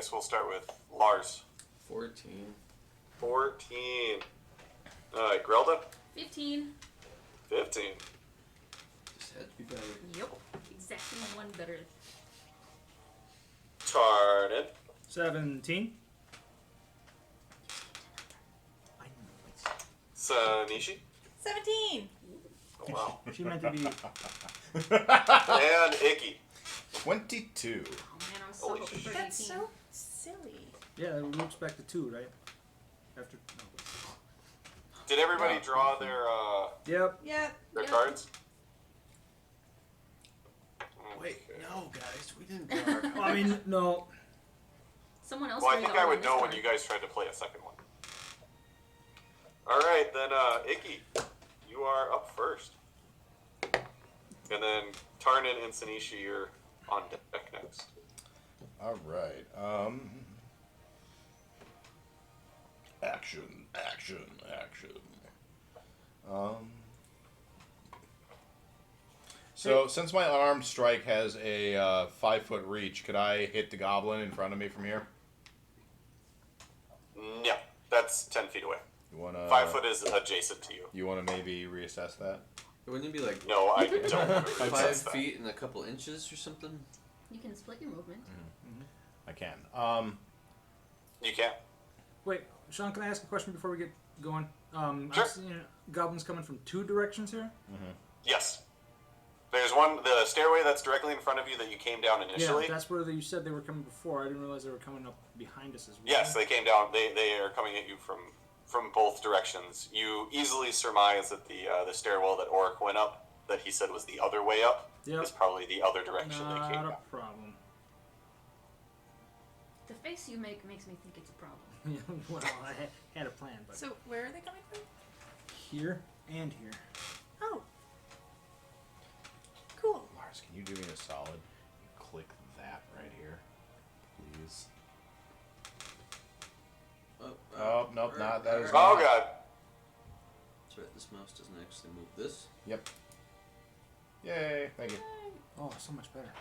guess we'll start with Lars. 14. 14. Alright, Grelda? 15. 15. Just had to be better. Yep. Exactly one better. Tarnin. 17. I know it. Sanishi. 17. Oh, wow. She meant to be. And Icky. 22. Oh man, I was so Holy hoping for That's 18. so silly. Yeah, it looks back to 2, right? After. No. Did everybody draw their Yep. Yeah. their cards? Wait, Okay. no, guys, we didn't draw our Well, I mean, no. Someone else. Well, I drew think the I R would on know this when card. you guys tried to play a second one. Alright, then Icky, you are up first. And then Tarnin and Sanishi are on deck next. All right. Action. So, since my armed strike has a 5-foot reach, could I hit the goblin in front of me from here? Yeah, that's 10 feet away. You wanna 5 foot is adjacent to you. You wanna maybe reassess that? Wouldn't it be like No, I don't want to 5 resist that. feet and a couple inches or something? You can split your movement. I can. You can't. Wait, Sean, can I ask a question before we get going? Sure. I'm seeing goblins coming from 2 directions here. Yes. There's one, the stairway that's directly in front of you that you came down initially. Yeah, that's where you said they were coming before. I didn't realize they were coming up behind us as well. Yes, they came down. They are coming at you from both directions. You easily surmise that the stairwell that Oric went up, that he said was the other way up, Yep. is probably the other direction they came Not a down. problem. The face you make makes me think it's a problem. Well, I had a plan, but So where are they coming from? here and here. Oh. Cool. Lars, can you do me a solid? Click that right here, please. Oh, nope, not that is Oh not. god. That's right, this mouse doesn't actually move this. Yep. Yay! Thank you. Oh, so much better.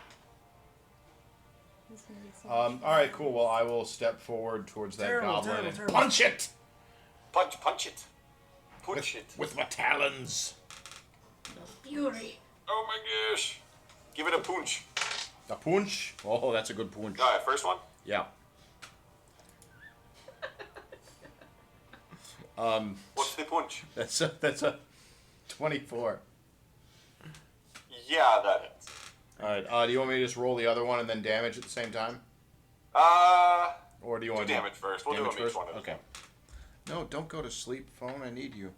This is gonna be so All much right, fun. cool. Well, I will step forward towards that Terrible, goblin terrible, and terrible. punch it Punch it. Punch it. with my talons. Fury. Oh my gosh. Give it a punch. A punch? Oh, that's a good punch. Alright, first one. Yeah. What's the punch? That's a 24. Yeah, that hits. All right. Do you want me to just roll the other one and then damage at the same time, or do you Do want damage first. We'll do damage them each first? one at a Okay. time. No, don't go to sleep, phone. I need you.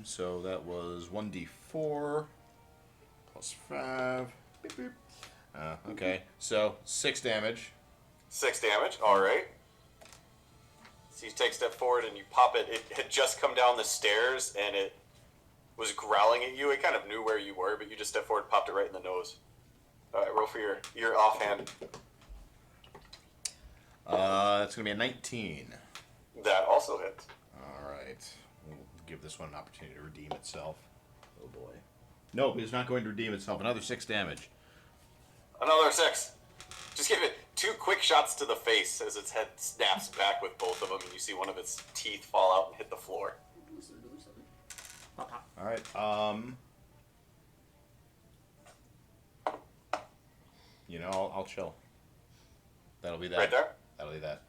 So that was 1d4 plus 5. Beep, beep. Okay. So 6 damage. 6 damage. Alright. So you take a step forward and you pop it. It had just come down the stairs and it was growling at you. It kind of knew where you were, but you just stepped forward and popped it right in the nose. Alright, roll for your offhand. That's gonna be a 19. That also hits. All right. We'll give this one an opportunity to redeem itself. Oh boy. Nope, it's not going to redeem itself. Another 6 damage. Another 6. Just give it 2 quick shots to the face as its head snaps back with both of them, and you see one of its teeth fall out and hit the floor. All right. You know, I'll chill. That'll be that. Right there? That'll be that.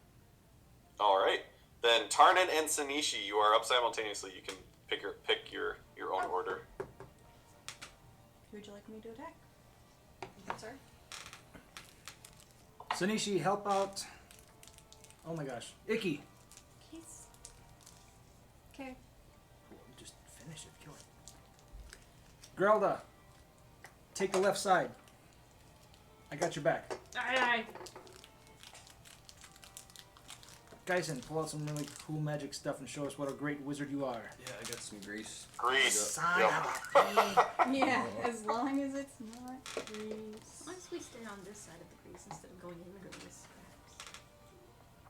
Alright. Then Tarnin and Sanishi, you are up simultaneously. You can pick your own order. Who would you like me to attack? Sir? Sanishi, help out. Oh my gosh. Icky. He's... Okay. Just finish it. Kill it. Grelda, take the left side. I got your back. Aye. Geisen, pull out some really cool magic stuff and show us what a great wizard you are. Yeah, I got some grease. Grease. Son Yep. of a bee. Yeah, as long as it's not grease. As long as we stay on this side of the grease instead of going in the grease,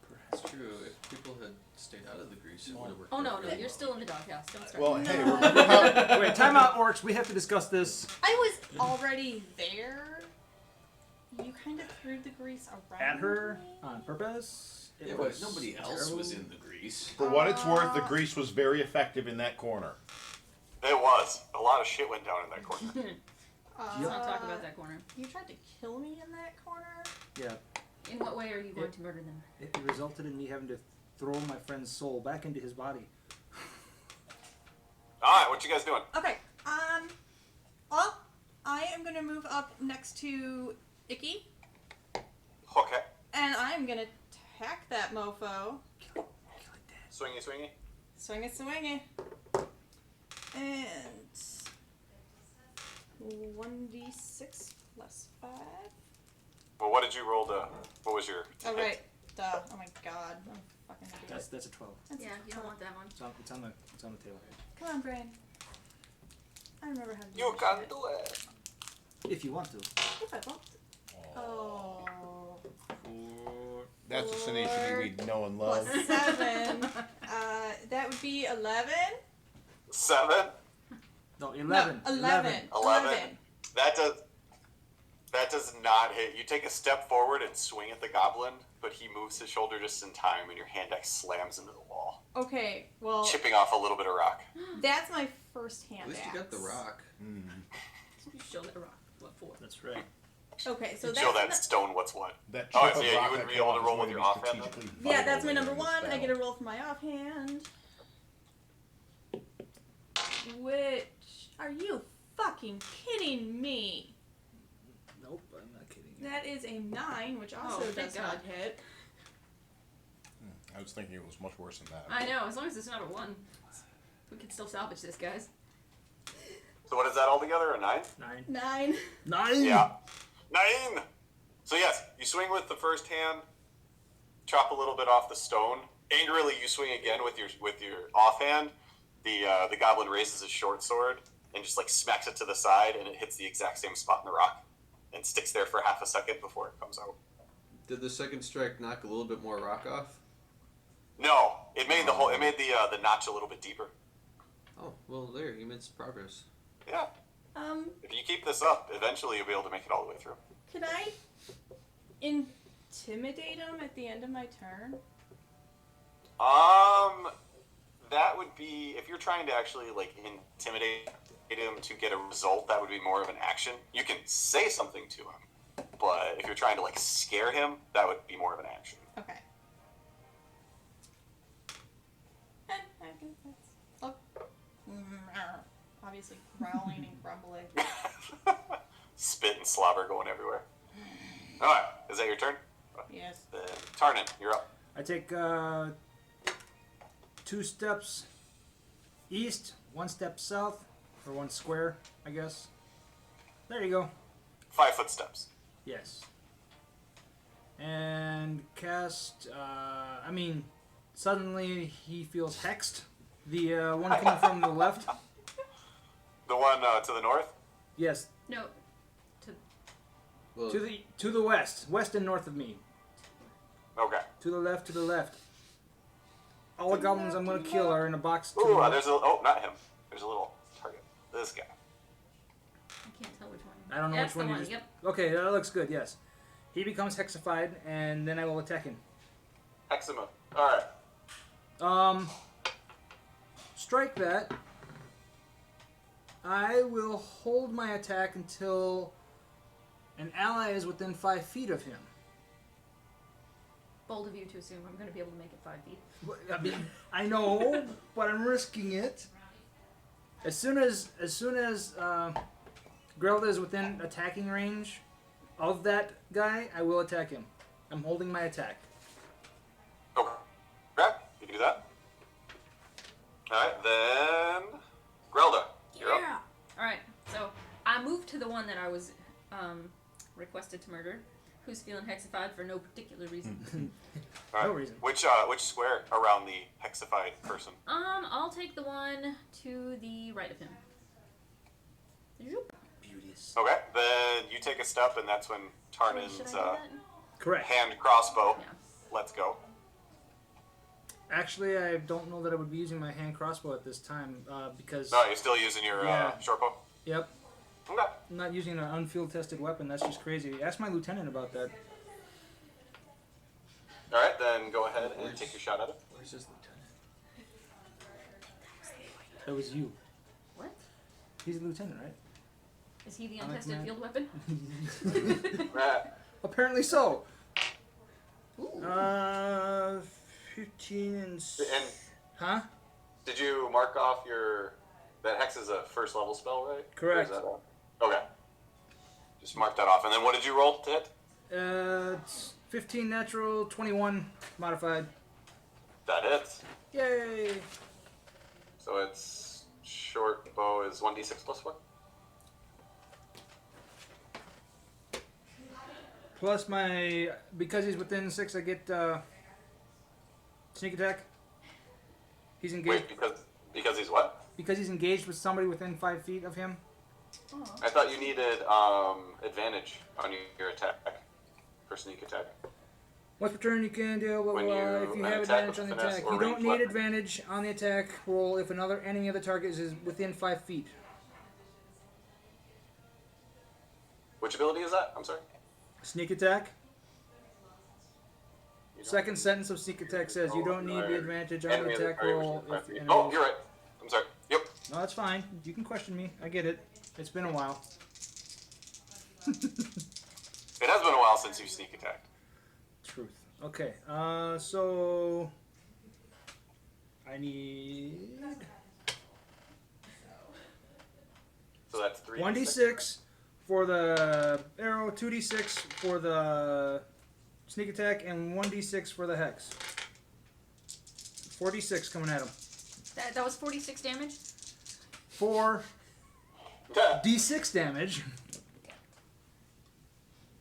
perhaps. It's true. If people had stayed out of the grease, it would have worked. Oh no, out no, very you're well. still in the doghouse. Don't start. Well, No. hey, remember how? Wait, time out, orcs. We have to discuss this. I was already there. You kind of threw the grease around At her me. on purpose. It Yeah, but was nobody else terrible. was in the grease. For what it's worth, the grease was very effective in that corner. It was. A lot of shit went down in that corner. Let's not talk about that corner. You tried to kill me in that corner? Yeah, In what way are you going to murder them? it resulted in me having to throw my friend's soul back into his body. Alright, what you guys doing? Okay. Well, I am gonna move up next to Icky, Okay. and I am gonna attack that mofo. Swingy, swingy. Swing it, swing it. And 1d6 plus 5. Well, what did you roll to... What was your... Oh, hit? right. Duh. Oh my god. I'm fucking idiot. That's a 12. That's Yeah, you don't want that one. It's on the table. Come on, brain. I remember how to do You this can shit. do it. If you want to. If I want. Oh. That's a Sinistry we know and Plus love. 7. That would be 11. 7. No, 11. No, 11. 11. That does not hit. You take a step forward and swing at the goblin, but he moves his shoulder just in time, and your hand axe slams into the wall, Okay, well, chipping off a little bit of rock. that's my first hand At least axe. you got the rock. You show that rock. What for? That's right. Okay, so You that's show that stone what's what. That Oh, chip so of yeah, you rock wouldn't that be able to came roll off with is your going to be offhand, though? strategically yeah, that's my vital number in this 1. I battle. get a roll for my offhand. Which, are you fucking kidding me? Nope, I'm not kidding you. That is a 9, which also Oh, thank does not God. hit. I was thinking it was much worse than that. I know, as long as it's not a 1. We can still salvage this, guys. So what is that altogether? A 9? 9. 9. 9? Yeah. 9! So yes, you swing with the first hand, chop a little bit off the stone. Angrily, you swing again with your offhand. The goblin raises his short sword and just like smacks it to the side, and it hits the exact same spot in the rock and sticks there for half a second before it comes out. Did the second strike knock a little bit more rock off? No, it made the notch a little bit deeper. Oh, well, there, you made some progress. Yeah. If you keep this up, eventually you'll be able to make it all the way through. Could I intimidate him at the end of my turn? That would be if you're trying to actually like intimidate him to get a result. That would be more of an action. You can say something to him, but if you're trying to like scare him, that would be more of an action. Okay. Oh. Obviously growling and grumbling. Spit and slobber going everywhere. All right, is that your turn? Yes. Then Tarnin, you're up. I take 2 steps east, 1 step south, or 1 square, I guess. There you go. 5 footsteps. Yes. And cast, suddenly he feels hexed. The one coming from the left. The one to the north. Yes, No. Well, to the west and north of me. Okay. To the left. All the goblins I'm gonna kill are in a box. Ooh, there's not him. There's a little target. This guy. I can't tell which one. I don't know That's which one the you one, just. yep. Okay, that looks good. Yes, he becomes hexified, and then I will attack him. Eczema. All right. Strike that. I will hold my attack until an ally is within 5 feet of him. Bold of you to assume I'm going to be able to make it 5 feet. I mean, I know, but I'm risking it. As soon as Grelda is within attacking range of that guy, I will attack him. I'm holding my attack. Okay. You can do that. Alright, then Grelda, you're up. Alright, so I moved to the one that I was requested to murder, who's feeling hexified for no particular reason. All right. No reason. Which square around the hexified person? I'll take the one to the right of him. Zoop. Beauteous. Okay, then you take a step, and that's when Should I Tarnin's do that? Correct. hand crossbow. Yeah. Let's go. Actually, I don't know that I would be using my hand crossbow at this time because. No, you're still using your Yeah. short bow? Yep. Okay. I'm not using an unfield-tested weapon. That's just crazy. Ask my lieutenant about that. All right, then go ahead and take your shot at it. Where's his lieutenant? That was you. What? He's a lieutenant, right? Is he the I'm like, untested man. field weapon? Apparently so. Ooh. 15 and... And Huh? did you mark off your... That Hex is a first level spell, right? Correct. Or is that okay. Just mark that off. And then what did you roll to hit? It's 15 natural, 21 modified. That hits. Yay! So it's short bow is 1d6 plus 4. Plus my... Because he's within 6, I get sneak attack. He's engaged... Wait, because he's what? Because he's engaged with somebody within 5 feet of him. Oh. I thought you needed advantage on your attack for sneak attack. Once per turn, you can deal blah, blah, When blah, you if you have attack advantage on the with finesse attack. or You don't ranged need weapon. advantage on the attack roll if another enemy of the target is within 5 feet. Which ability is that? I'm sorry. Sneak attack. You don't- Second sentence of sneak attack says you don't need the advantage on the Enemy of the attack target roll within if 5 the feet. enemy Oh, is- you're right. I'm sorry. Yep. No, that's fine. You can question me. I get it. It's been a while. It has been a while since you sneak attacked. Truth. Okay. So I need So that's 3. 1d6 for the arrow, 2d6 for the sneak attack, and 1d6 for the hex. 4d6 coming at him. That was 46 damage? 4d6 damage.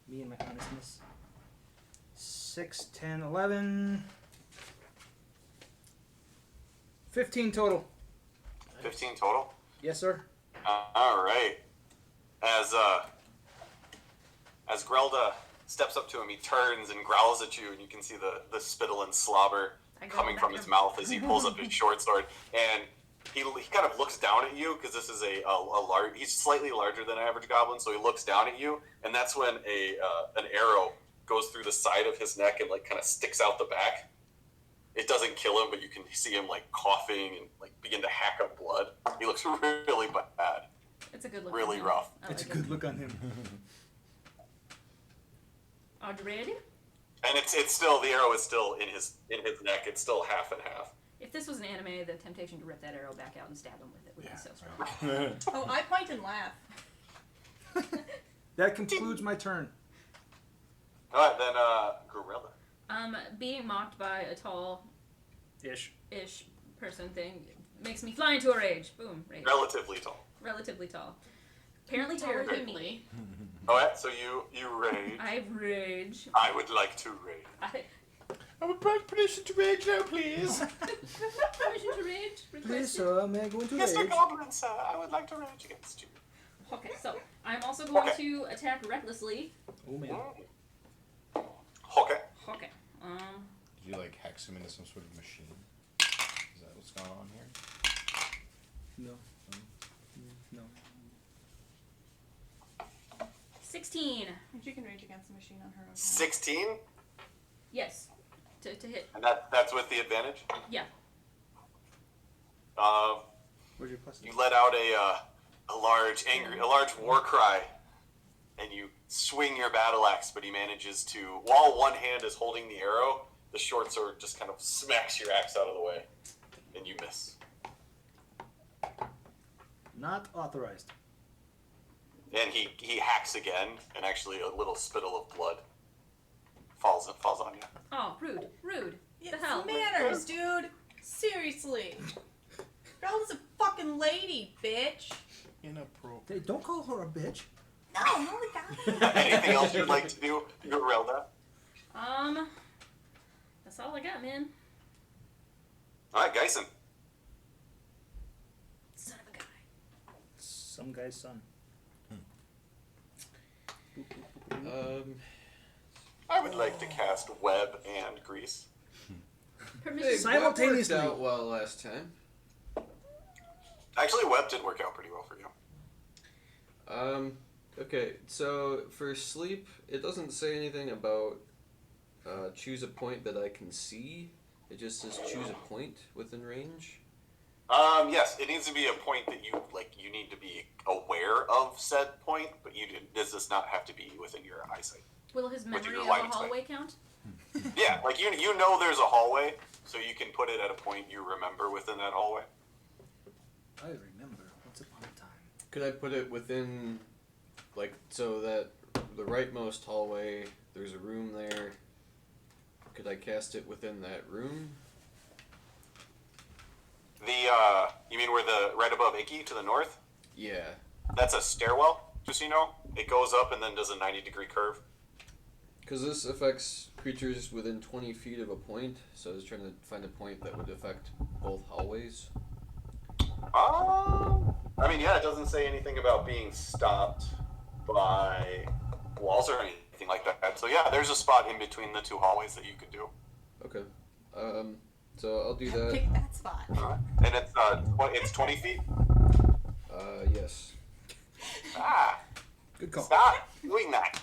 Me and my honestness. 6, 10, 11. 15 total. 15 total. Yes, sir. All right. As Grelda steps up to him, he turns and growls at you, and you can see the spittle and slobber I go coming back from to his him. mouth as he pulls up his short sword. And he kind of looks down at you because this is a large. He's slightly larger than an average goblin, so he looks down at you, and that's when an arrow goes through the side of his neck and like kind of sticks out the back. It doesn't kill him, but you can see him like coughing and like begin to hack up blood. He looks really bad, It's a good look. really on him. rough. I It's a like good look on him. Are you ready? And it's still, the arrow is still in his neck. It's still half and half. If this was an anime, the temptation to rip that arrow back out and stab him with it would be so strong. Oh, I point and laugh. That concludes my turn. All right, then Gorilla. Being mocked by a tall Ish. person thing makes me fly into a rage. Boom, rage. Relatively tall. Relatively tall. Apparently taller than me. All right, so you rage. I rage. I would like to rage. I would like permission to rage now, please. Permission to rage? Please, Requested. sir, may I go into Mr. rage? Goblin, sir, I would like to rage against you. Okay, so I'm also going Okay. to attack recklessly. Oh, man. Okay. Okay. Did you like hex him into some sort of machine? Is that what's going on here? No. No. 16. And she can rage against the machine on her own. 16, Yes. To hit. and that's with the advantage. Yeah. Where's your plus? You let out a large war cry, and you swing your battle axe, but he manages to, while one hand is holding the arrow, the short sword just kind of smacks your axe out of the way, and you miss. Not authorized. And he hacks again, and actually a little spittle of blood falls on you. Oh, rude. Rude. It's The hell? manners, dude. Seriously. Bella's a fucking lady, bitch. Inappropriate. Hey, don't call her a bitch. No, I'm only guy. Anything else you'd like to do, Gorilla? That's all I got, man. All right, Geisen. Son of a guy. Some guy's son. I would like to cast Web and Grease. Permission. Simultaneously. Web worked out well last time. Actually, Web did work out pretty well for you. Okay, so for sleep, it doesn't say anything about choose a point that I can see. It just says choose a point within range. Yes, it needs to be a point that you you need to be aware of said point, but this does not have to be within your eyesight. Will his With memory your of line a of sight. hallway count? Yeah, like you know there's a hallway, so you can put it at a point you remember within that hallway. I remember once upon a time. Could I put it within, like, so that the rightmost hallway, there's a room there. Could I cast it within that room? You mean where right above Icky to the north? Yeah. That's a stairwell, just so you know. It goes up and then does a 90-degree curve. Because this affects creatures within 20 feet of a point, so I was trying to find a point that would affect both hallways. I mean, yeah, it doesn't say anything about being stopped by walls or anything like that. So yeah, there's a spot in between the two hallways that you could do. Okay. So I'll do that. Pick that spot. And it's 20 feet. Yes. Good call. Stop doing that.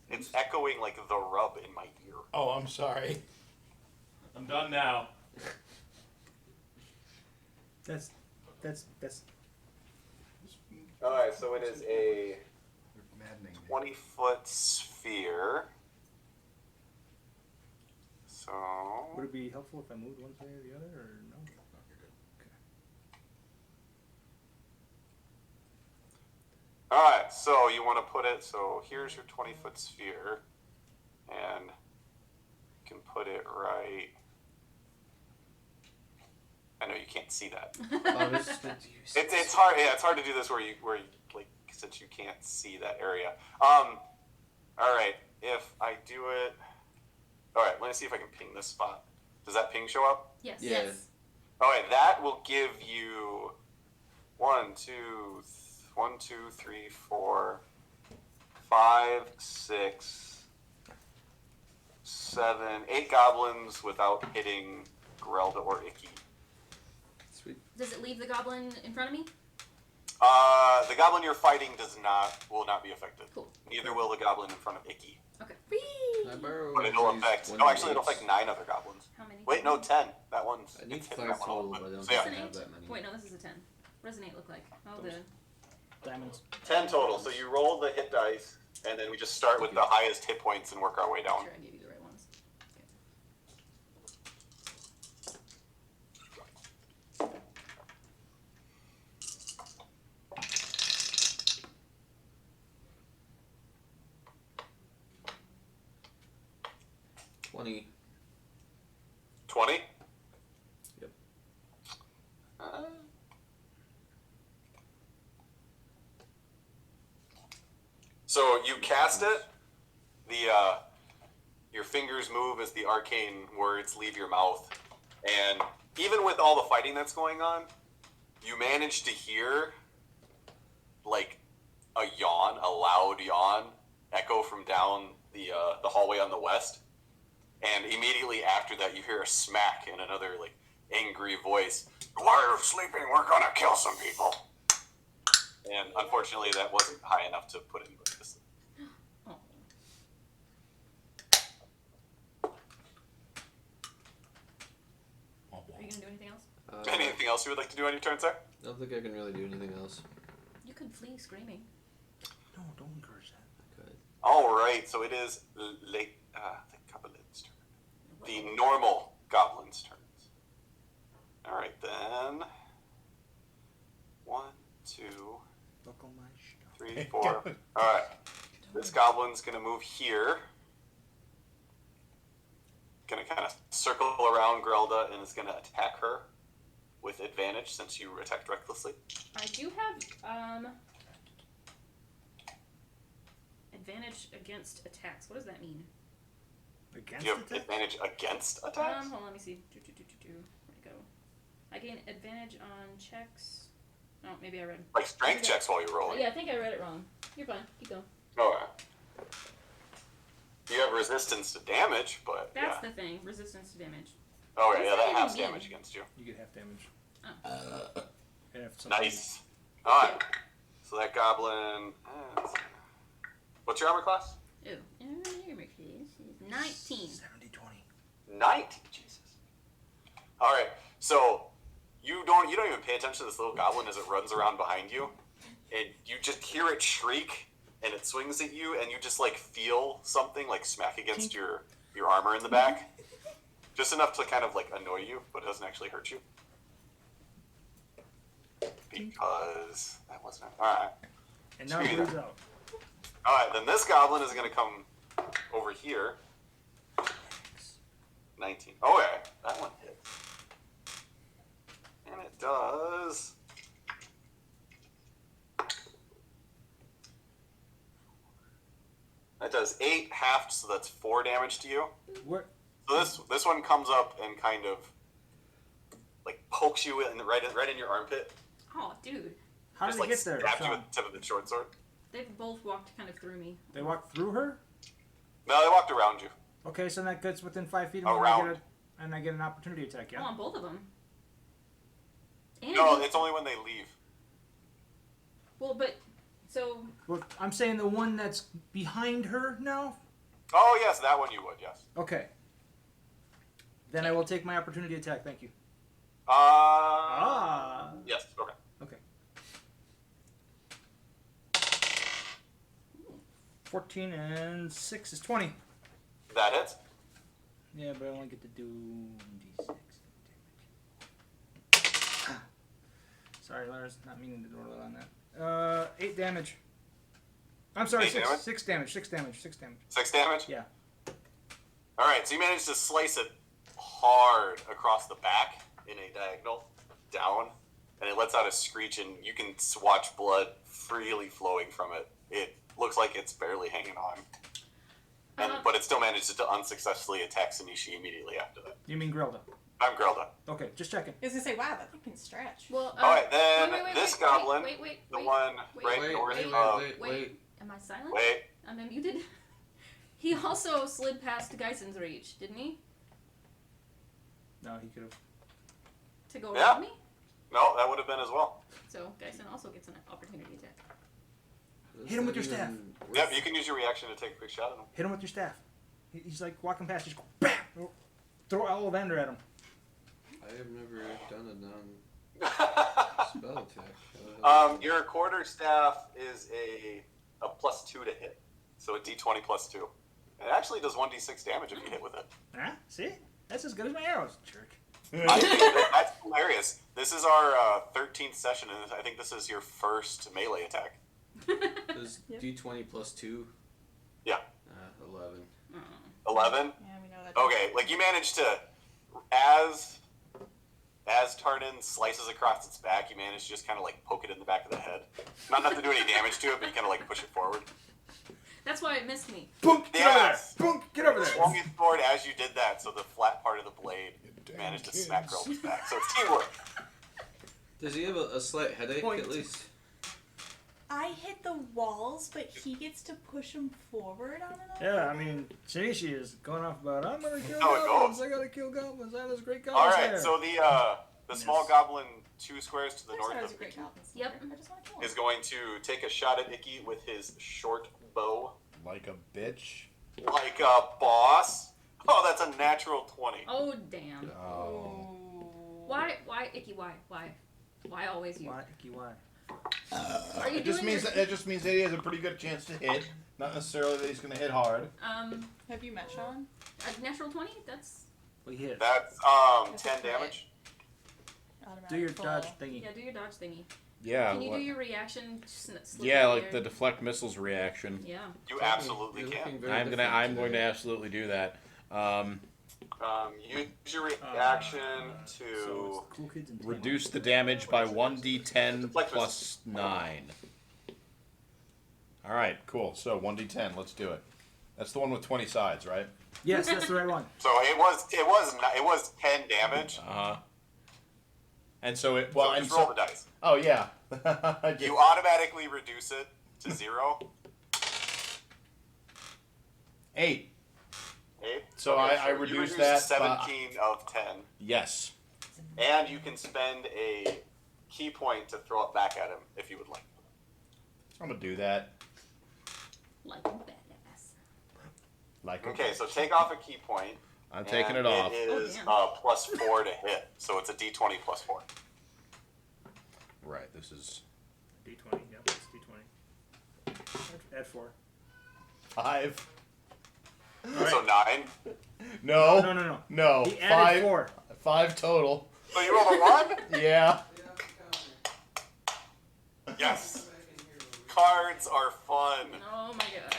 It's echoing like the rub in my ear. Oh, I'm sorry. I'm done now. That's. Alright, so it is a Maddening. 20-foot sphere. So. Would it be helpful if I moved one way or the other, or no? Alright, so you want to put it, so here's your 20-foot sphere, and you can put it right. I know you can't see that. It's hard. Yeah, it's hard to do this where you like, since you can't see that area. All right, if I do it. All right, let me see if I can ping this spot. Does that ping show up? Yes. Yeah. Yes. All right, that will give you 5, 6, 7, 8 goblins without hitting Grelda or Icky. Sweet. Does it leave the goblin in front of me? The goblin you're fighting will not be affected. Cool. Neither will the goblin in front of Icky. Okay. Can I borrow But it'll these affect. one No, actually, d8s? it'll affect 9 other goblins. How many? Wait, no, 10. That one's. I need it's hitting 5 that one total, all, but I don't so think yeah, I An have 8? that many. Wait, no, this is a 10. What does an 8 look like? Oh, the... Diamonds. 10 total. So you roll the hit dice, and then we just start with the highest hit points and work our way down. Sure, I gave you the right ones. Okay. 20. 20. Yep. So you cast it. Your fingers move as the arcane words leave your mouth, and even with all the fighting that's going on, you manage to hear like a yawn, a loud yawn, echo from down the hallway on the west. And immediately after that, you hear a smack in another like angry voice. While you're sleeping, we're gonna kill some people. And unfortunately, that wasn't high enough to put anybody to sleep. Oh. Are you gonna do anything else? Anything else you would like to do on your turn, sir? I don't think I can really do anything else. You could flee screaming. No, don't encourage that. Good. All right, so it is the goblin's turn. The normal goblin's turns. All right then. 1, 2, Buckle my stuff. 3, 4. All right. This goblin's gonna move here. Gonna kind of circle around Grelda and is gonna attack her with advantage since you attacked recklessly. I do have advantage against attacks. What does that mean? Against Do you have attack? advantage against attacks? Hold on, let me see. Where'd it go? I gain advantage on checks. Oh, maybe I read. Like strength checks while you're rolling. Yeah, I think I read it wrong. You're fine. Keep going. Oh, yeah. You have resistance to damage, but That's yeah. the thing. Resistance to damage. Oh, What yeah, does that that halves even damage mean? against you. You get half damage. Oh. And if something- Nice. Alright. So that goblin. What's your armor class? Ooh, armor class is 19. 19. Jesus. All right. So you don't even pay attention to this little goblin as it runs around behind you, and you just hear it shriek, and it swings at you, and you just like feel something like smack against your armor in the back, just enough to kind of like annoy you, but it doesn't actually hurt you. Because that wasn't all right. And now it moves out. All right, then this goblin is going to come over here. 19. Oh, yeah, that one hit. And it does. That does 8 halved, so that's 4 damage to you. What? So this one comes up and kind of like pokes you right in your armpit. Oh, dude. How did Just they like get there? stabs you Sean? with the tip of the short sword. They've both walked kind of through me. They walked through her? No, they walked around you. Okay, so that gets within 5 feet of me, Around. and I get an opportunity attack, Oh, yeah? on both of them. And No, it's only when they leave. well, but so Well, I'm saying the one that's behind her now? Oh, yes, that one you would, yes. Okay. Then I will take my opportunity attack, thank you. Yes, okay. Okay. 14 and 6 is 20. That hits. Yeah, but I only get to do d6. Sorry, Lars, not meaning to roll on that. 8 damage. I'm sorry, 8 damage? 6 damage, 6 damage, 6 damage. 6 damage? Yeah. Alright, so you managed to slice it hard across the back in a diagonal down, and it lets out a screech, and you can watch blood freely flowing from it. It looks like it's barely hanging on. But it still manages to unsuccessfully attack Sanishi immediately after that. You mean Grilda? I'm Grilda. Okay, just checking. I was gonna say, wow, that thing can stretch. well. Alright, then wait, this goblin, the one right wait, north wait, of... wait. Am I silent? Wait. I'm muted. He also slid past Geisen's reach, didn't he? No, he could have. To go Yeah. around me? No, that would have been as well. So Geisen also gets an opportunity attack. Hit him with your staff. Yep, you can use your reaction to take a quick shot at him. Hit him with your staff. He's like walking past, just go BAM! Throw Ollivander at him. I have never done a non-spell attack. Your quarter staff is a +2 to hit, so a d20 +2. It actually does 1d6 damage if you hit with it. Huh? See? That's as good as my arrows, jerk. I think that's hilarious. This is our 13th session, and I think this is your first melee attack. Does D20 plus 2? Yeah. 11. 11? Yeah, we know that. Okay, like you managed to, as Tarnin slices across its back, you manage to just kind of like poke it in the back of the head. Not enough to do any damage to it, but you kind of like push it forward. That's why it missed me. Boom! Get Yes. over there! Boom! Get over Swung there! it forward as you did that, so the flat part of the blade managed to smack Grelda's back. So it's teamwork. Does he have a slight headache Point. at least? I hit the walls, but he gets to push him forward on it. Yeah, I mean, Shinichi is going off about, I'm gonna kill How it goblins, goes. I gotta kill goblins, that is great All goblins right, there. so the small goblin 2 squares to the That north was of a great Icky job. Yep. I just want to kill is him. going to take a shot at Icky with his short bow, Like a bitch. like a boss. Oh, that's a natural 20. Oh damn. Oh. Why, Icky? Why always you? Why, Icky, why? Are you It just doing means your- that he has a pretty good chance to hit. Not necessarily that he's going to hit hard. Have you met Sean? A natural 20? That's We hit. That's That's 10 a crit. damage. Automatic Do your full. dodge thingy. yeah. Do your dodge thingy. Yeah. Can you what- do your reaction? Slip yeah, in like the there? deflect missiles reaction. Yeah. You absolutely You're can. looking very I'm different going to today. absolutely do that. Use your reaction So to it's cool kids and Reduce the damage by 1d10 Deflect plus 9. All right, cool. So 1d10, let's do it. That's the one with 20 sides, right? Yes, that's the right one. So it was 10 damage. Uh huh. And so it So well, and just roll so, the dice. oh yeah. You automatically reduce it to 0. 8. 8. So I you reduce reduce that 17 of 10, Yes. and you can spend a key point to throw it back at him if you would like. I'm gonna do that. Like a badass. Like. Okay, so take off a key point. I'm taking and it off. It is Oh, damn. +4 to hit, so it's a D20 +4. Right. This is D20. Yep, it's D20. Add 4. 5. Right. So 9. No. No. He added 5. 4. 5 total. So you rolled a 1? Yeah. Yes. Cards are fun. Oh my god.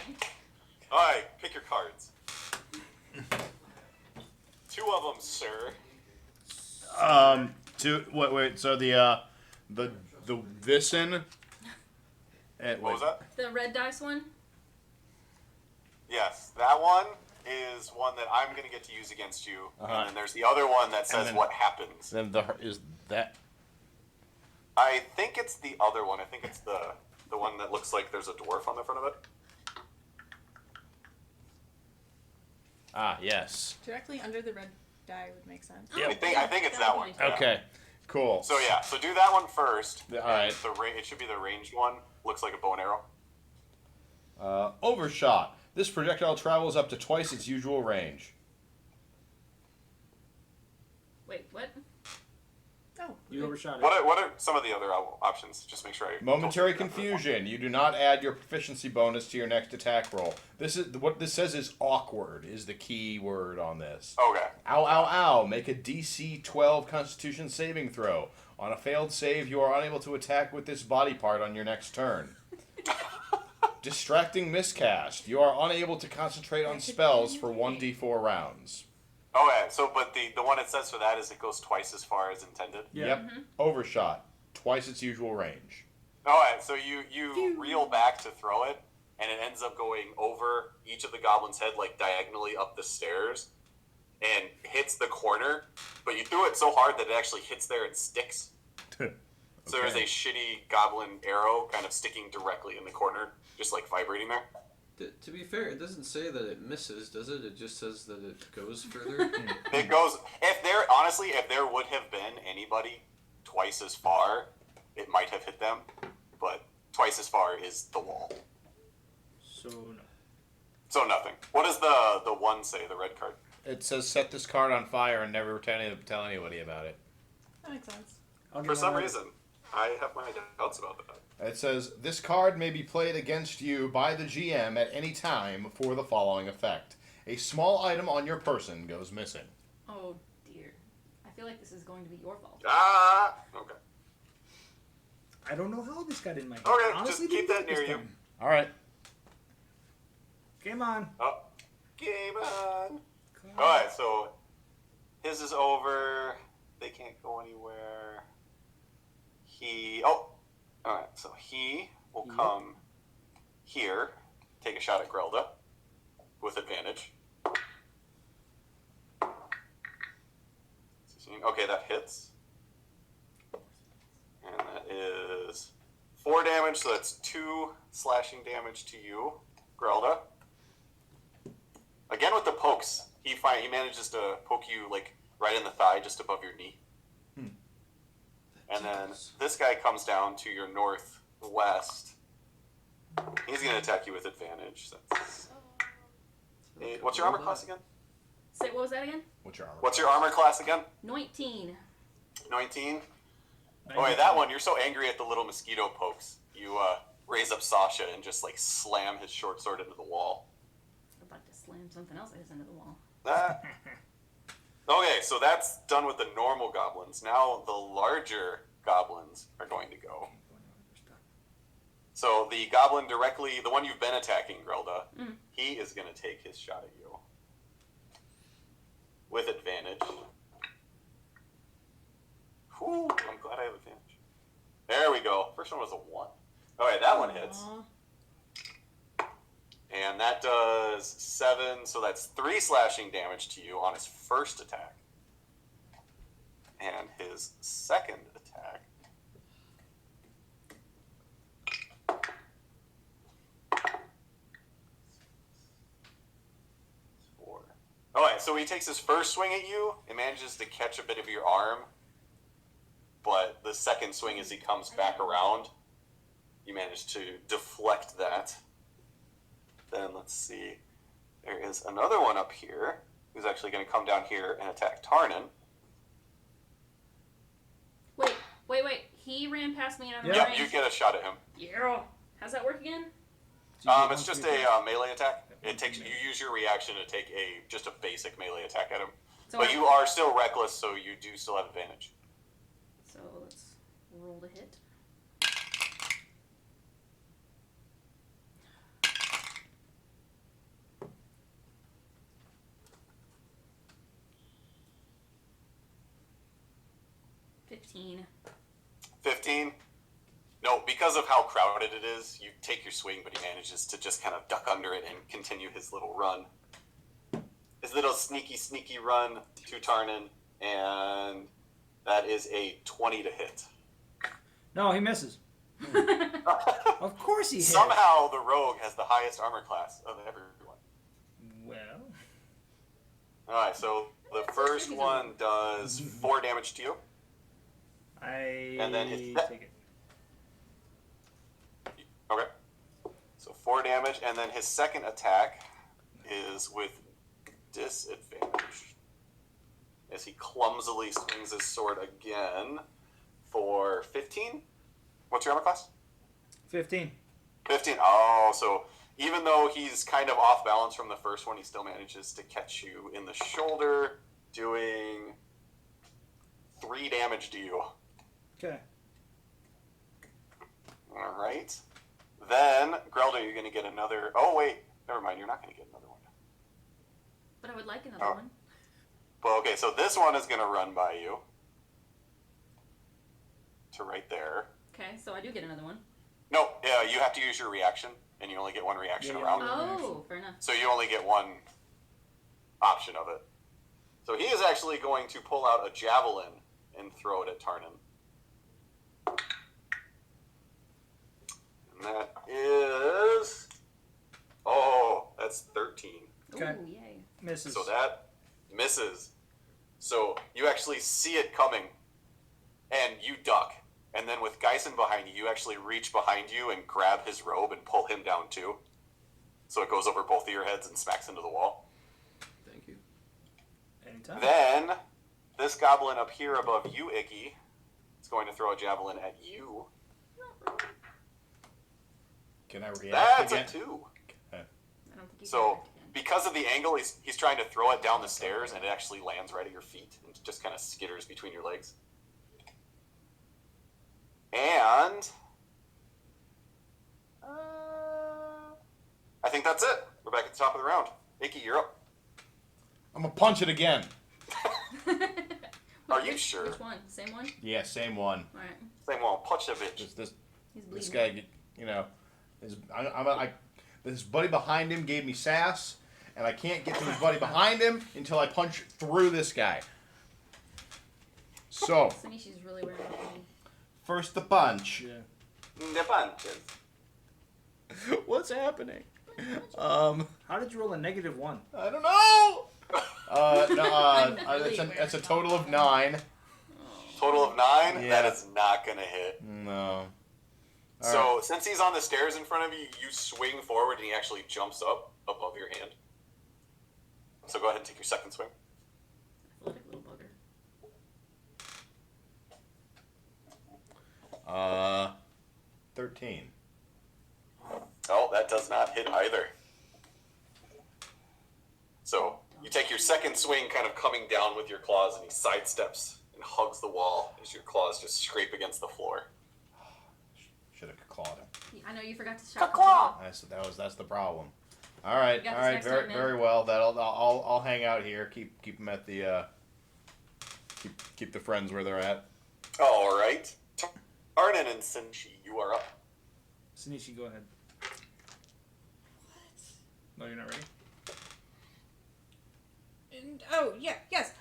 Alright, pick your cards. 2 of them, sir. Wait. So the Vissen. What was that? The red dice one? Yes, that one is one that I'm going to get to use against you. Uh-huh. And then there's the other one that says then- what happens. Then is that. I think it's the other one. I think it's the one that looks like there's a dwarf on the front of it. Ah, yes. Directly under the red die would make sense. Oh, I think it's that one. Yeah. Okay. Cool. So yeah, so do that one first. All right. It should be the ranged one. Looks like a bow and arrow. Overshot. This projectile travels up to twice its usual range. Wait, what? Oh. You overshot it. What are some of the other options? Just make sure I Momentary don't forget that one. confusion. You do not add your proficiency bonus to your next attack roll. This is what this says is awkward is the key word on this. Okay. Ow, ow, ow. Make a DC 12 Constitution saving throw. On a failed save, you are unable to attack with this body part on your next turn. Distracting miscast. You are unable to concentrate on spells for 1d4 rounds. Okay, so but the one it says for that is it goes twice as far as intended. Yeah. Yep. Overshot. Twice its usual range. Alright, so you reel back to throw it, and it ends up going over each of the goblins' head, like diagonally up the stairs, and hits the corner, but you threw it so hard that it actually hits there and sticks. So there's a shitty goblin arrow kind of sticking directly in the corner, just like vibrating there. To be fair, it doesn't say that it misses, does it? It just says that it goes further. It goes, if there would have been anybody twice as far, it might have hit them, but twice as far is the wall. So, no. So nothing. What does the one say, the red card? It says set this card on fire and never tell anybody about it. That makes sense. I'll For give some my- reason, I have my doubts about that. It says, this card may be played against you by the GM at any time for the following effect. A small item on your person goes missing. Oh dear. I feel like this is going to be your fault. Ah! Okay. I don't know how this got in my head. Okay, Honestly, just keep didn't that think near this you. time. All right. Game on. Oh, game on. Alright, so his is over. They can't go anywhere. Alright, so he will come here, take a shot at Grelda with advantage. Okay, that hits. And that is 4 damage, so that's 2 slashing damage to you, Grelda. Again with the pokes, he manages to poke you like right in the thigh, just above your knee. And then this guy comes down to your northwest. He's going to attack you with advantage. That's what's your armor class again? Say, what was that again? What's Your armor class again? 19. 19. Oh wait, that one. You're so angry at the little mosquito pokes. You raise up Sasha and just like slam his short sword into the wall. I'm about to slam something else into the wall. Okay, so that's done with the normal goblins. Now the larger goblins are going to go. So the goblin directly, the one you've been attacking, Grelda, he is going to take his shot at you. With advantage. Whew, I'm glad I have advantage. There we go. First one was a 1. Okay, that one hits. And that does 7, so that's 3 slashing damage to you on his first attack. And his second attack. Alright, so he takes his first swing at you and manages to catch a bit of your arm. But the second swing as he comes back around, You manage to deflect that. Then let's see. There is another one up here who's actually going to come down here and attack Tarnan. Wait. He ran past me and I'm Yep, range. you get a shot at him. Yeah. How's that work again? It's just a melee attack. It takes you use your reaction to take just a basic melee attack at him. So But you are still reckless, so you do still have advantage. So let's roll to hit. $15. 15. No, because of how crowded it is, you take your swing, but he manages to just kind of duck under it and continue his little run. His little sneaky run to Tarnan, and that is a 20 to hit. No, he misses. Of course he hits. Somehow the rogue has the highest armor class of everyone. Well. Alright, so the first one does 4 damage to you. And then his take it. Okay. So 4 damage, and then his second attack is with disadvantage. As he clumsily swings his sword again for 15. What's your armor class? 15. 15. Oh, so even though he's kind of off balance from the first one, he still manages to catch you in the shoulder, doing 3 damage to you. Okay. Alright. Then, Grelda, you're going to get another... Oh, wait. Never mind, you're not going to get another one. But I would like another one. Well, okay, so this one is going to run by you. To right there. Okay, so I do get another one. No, you have to use your reaction, and you only get one reaction around. Oh, fair enough. So you only get one option of it. So he is actually going to pull out a javelin and throw it at Tarnan. And that is... Oh, that's 13. Okay. Ooh, yay. Misses. So that misses. So you actually see it coming, and you duck. And then with Geisen behind you, you actually reach behind you and grab his robe and pull him down too. So it goes over both of your heads and smacks into the wall. Thank you. Anytime. Then, this goblin up here above you, Icky, is going to throw a javelin at you. Can I react That's again? a 2. I don't think you So, can. because of the angle, he's trying to throw it down the stairs, and it actually lands right at your feet and just kind of skitters between your legs. And I think that's it. We're back at the top of the round. Icky, you're up. I'm gonna punch it again. Are you sure? Which one? Same one? Yeah, same one. Alright. Same one. Punch that bitch. This He's bleeding. this guy, his buddy behind him gave me sass, and I can't get to his buddy behind him until I punch through this guy. So, Sinishi's really wearing out me. first the punch. Yeah. The punches. What's happening? How did you roll a -1? I don't know. Really That's a total of 9. Total of 9? Yeah. That is not going to hit. No. So, since he's on the stairs in front of you, you swing forward and he actually jumps up above your hand. So go ahead and take your second swing. Athletic little bugger. 13. Oh, that does not hit either. So, you take your second swing kind of coming down with your claws, and he sidesteps and hugs the wall as your claws just scrape against the floor. Should have clawed him. I know you forgot to shout. Claw! That's the problem. All right, You got all this right, next very time, man. very well. I'll hang out here. Keep them at the keep the friends where they're at. All right. Arnon and Senshi, you are up. Sinichi, go ahead. What? No, you're not ready? And, oh, yeah, yes.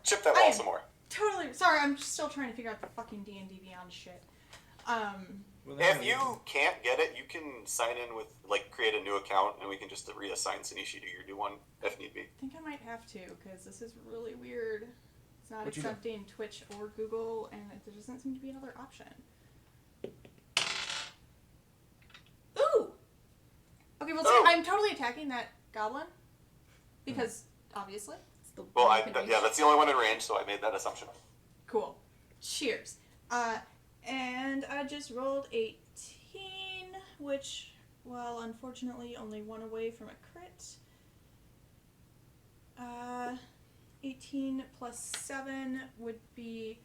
Chip that I wall am some more. Totally. Sorry, I'm just still trying to figure out the fucking D&D Beyond shit. Well, If you can't get it, you can sign in with, create a new account, and we can just reassign Sinishi to your new one, if need be. I think I might have to, because this is really weird. It's not What'd you do? accepting Twitch or Google, and there doesn't seem to be another option. I'm totally attacking that goblin. Because, obviously. It's the Well, one you can reach. that's the only one in range, so I made that assumption. Cool. Cheers. And I just rolled 18, which, well, unfortunately, only one away from a crit. 18 plus 7 would be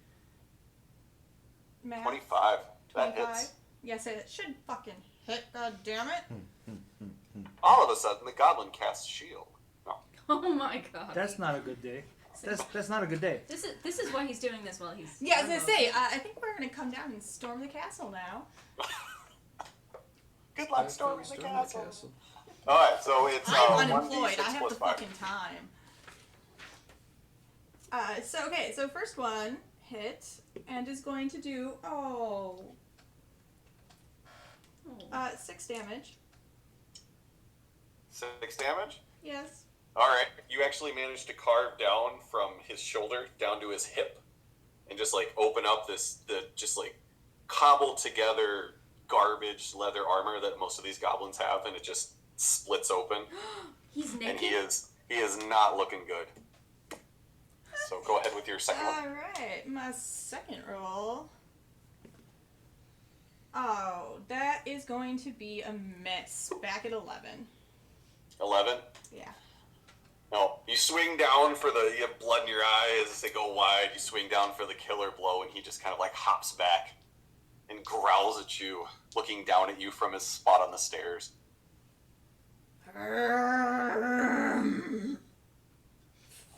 math. 25. That 25. hits. Yes, it should fucking hit. God damn it. All of a sudden, the goblin casts shield. No. Oh my god. That's not a good day. That's not a good day. This is why he's doing this while he's. Yeah, I was gonna remote. say, I think we're gonna come down and storm the castle now. Good luck After storming we the storm castle. Alright, so it's I'm 1d6 unemployed. I have plus the 5. fucking time. So first one hit and is going to do 6 damage. 6 damage? Yes. Alright, you actually managed to carve down from his shoulder down to his hip and just like open up the cobbled together garbage leather armor that most of these goblins have, and it just splits open. He's naked. And he is not looking good. So go ahead with your second one. Alright, my second roll. Oh, that is going to be a miss. Back at 11. 11. Yeah. No, you swing down for you have blood in your eyes, they go wide, you swing down for the killer blow, and he just kind of like hops back and growls at you, looking down at you from his spot on the stairs.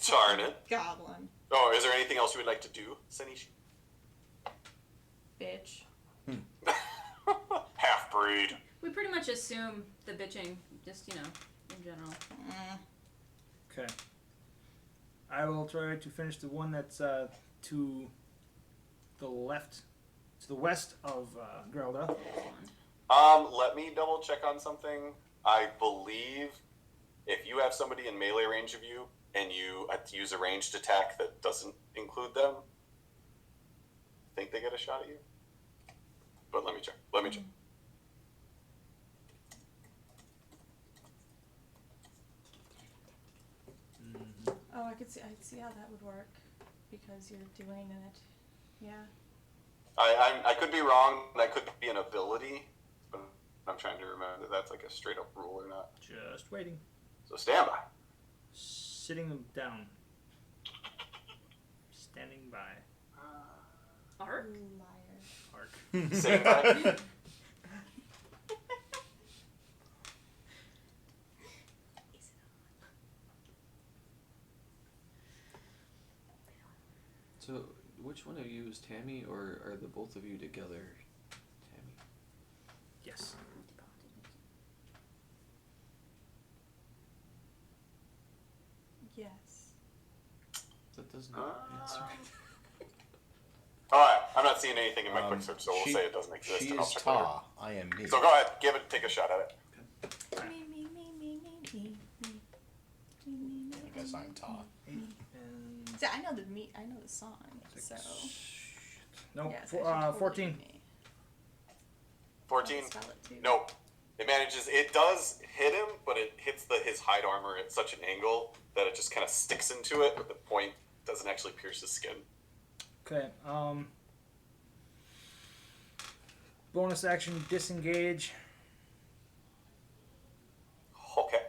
Darn it. Goblin. Oh, is there anything else you would like to do, Sanishi? Bitch. Half-breed. We pretty much assume the bitching, just in general. Okay. I will try to finish the one that's to the left, to the west of Grelda. Let me double check on something. I believe if you have somebody in melee range of you and you have to use a ranged attack that doesn't include them, I think they get a shot at you. But let me check. Oh, I could see how that would work because you're doing it. Yeah. I could be wrong. That could be an ability, but I'm trying to remember if that's like a straight up rule or not. Just waiting. So stand by. Sitting them down. Standing by. Ark? Liar. Arc. Sitting by. So, which one of you is Tami, or are the both of you together Tami? Yes. Yes. That does not answer. Alright, I'm not seeing anything in my quick search, so we'll say it doesn't exist. She and I'll is check later. Ta. I am me. So go ahead, take a shot at it. I guess I'm Ta. And See, I know the song. So. no, Yes, I should totally 14. be me. 14. I'll spell it too. Nope. It does hit him, but it hits his hide armor at such an angle that it just kind of sticks into it, but the point doesn't actually pierce his skin. Okay. Bonus action, disengage, Okay.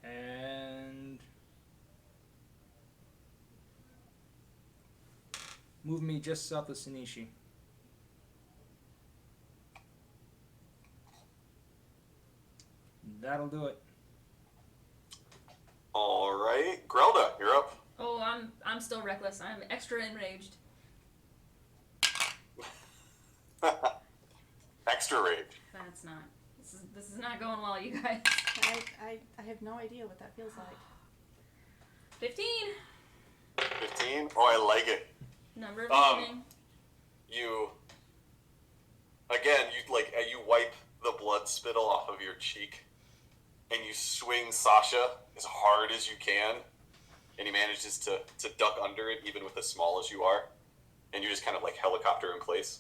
and move me just south of Sanishi. That'll do it. Alright. Grelda, you're up. Oh, I'm still reckless. I'm extra enraged. Extra rage. That's not. This is not going well, you guys. I have no idea what that feels like. 15. 15? Oh, I like it. Number of evening. You wipe the blood spittle off of your cheek, and you swing Sasha as hard as you can, and he manages to duck under it, even with as small as you are, and you just kind of like helicopter in place.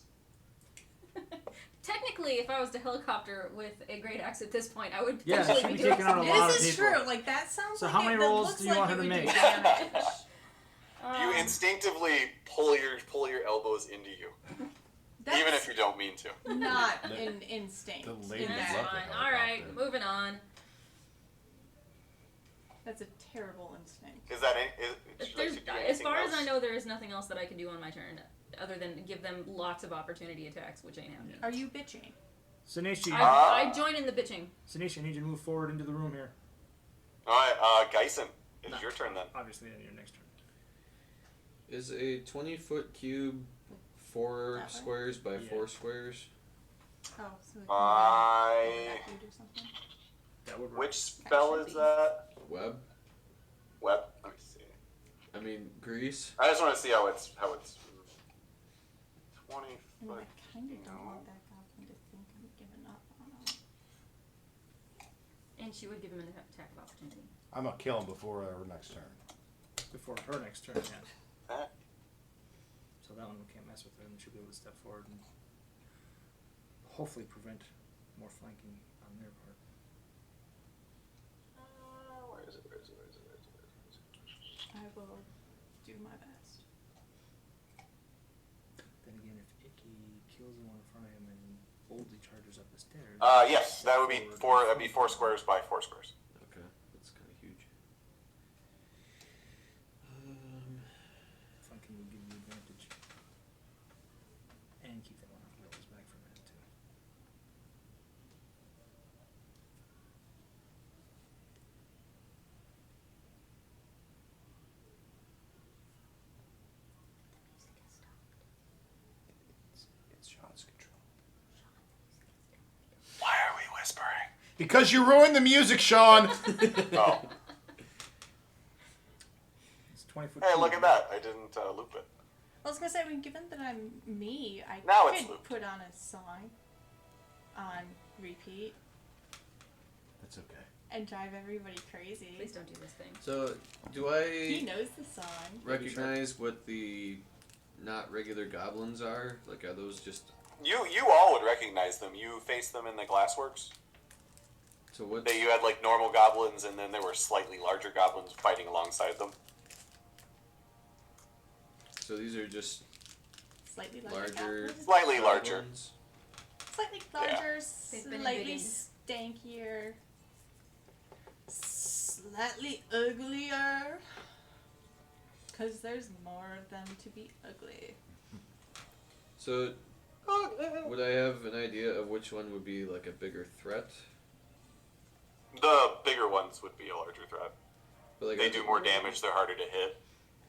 technically, if I was to helicopter with a great axe at this point, I would Yeah, potentially she'd be be doing taking out a some lot of This is people. true. Like that sounds. So like how it, many that rolls looks do you like want it her to would do make? damage. You instinctively pull your elbows into you, That's even if you don't mean to. not an instinct. the in ladies That's that. love fine. the All right, helicopter. moving on. That's a terrible instinct. Is that should I There's, do as anything far as else? I know, there is nothing else that I can do on my turn other than give them lots of opportunity attacks, which ain't happening. Are you bitching? Sanishi, I join in the bitching. Sanishi, I need you to move forward into the room here. All right, Geisen, it's No. your turn then. Obviously, in your next turn. Is a 20-foot cube 4 That way? squares by Yeah. 4 squares? Oh, so it I. can do something. That would work. Which spell should is be. that? Web? Web. Let me see. I mean, grease? I just want to see how it's 20 And foot. I kind of don't No. want that goblin to think I'm giving up on him. And she would give him an attack of opportunity. I'm gonna kill him before our next turn. Before her next turn, yeah. Eh. So that one we can't mess with her, and she'll be able to step forward and hopefully prevent more flanking on their part. Where is it? I will do my best. Then again, if Icky kills the one in front of him and boldly charges up the stairs. Yes, that would be forward four. and That'd be 4 squares by 4 squares. Okay, that's kind of huge. Flanking will give you advantage. And keep that one off Will's back for a minute, too. It's Sean's control. Why are we whispering? Because you ruined the music, Sean. Oh, It's 20 foot. hey, cube. look at that! I didn't loop it. I was gonna say, given that I'm me, I Now it's could looped. put on a song on repeat That's okay. and drive everybody crazy. Please don't do this thing. So, do He I knows the song. recognize what the not regular goblins are? Like, are those just... You all would recognize them. You faced them in the glassworks. So what... That you had like normal goblins, and then there were slightly larger goblins fighting alongside them. So these are just Slightly larger. larger... goblins. Slightly larger. goblins? Slightly larger, They've been slightly invaded. stankier, slightly uglier. Because there's more of them to be ugly. So, would I have an idea of which one would be like a bigger threat? The bigger ones would be a larger threat. But like, They are do more damage. They're harder to hit.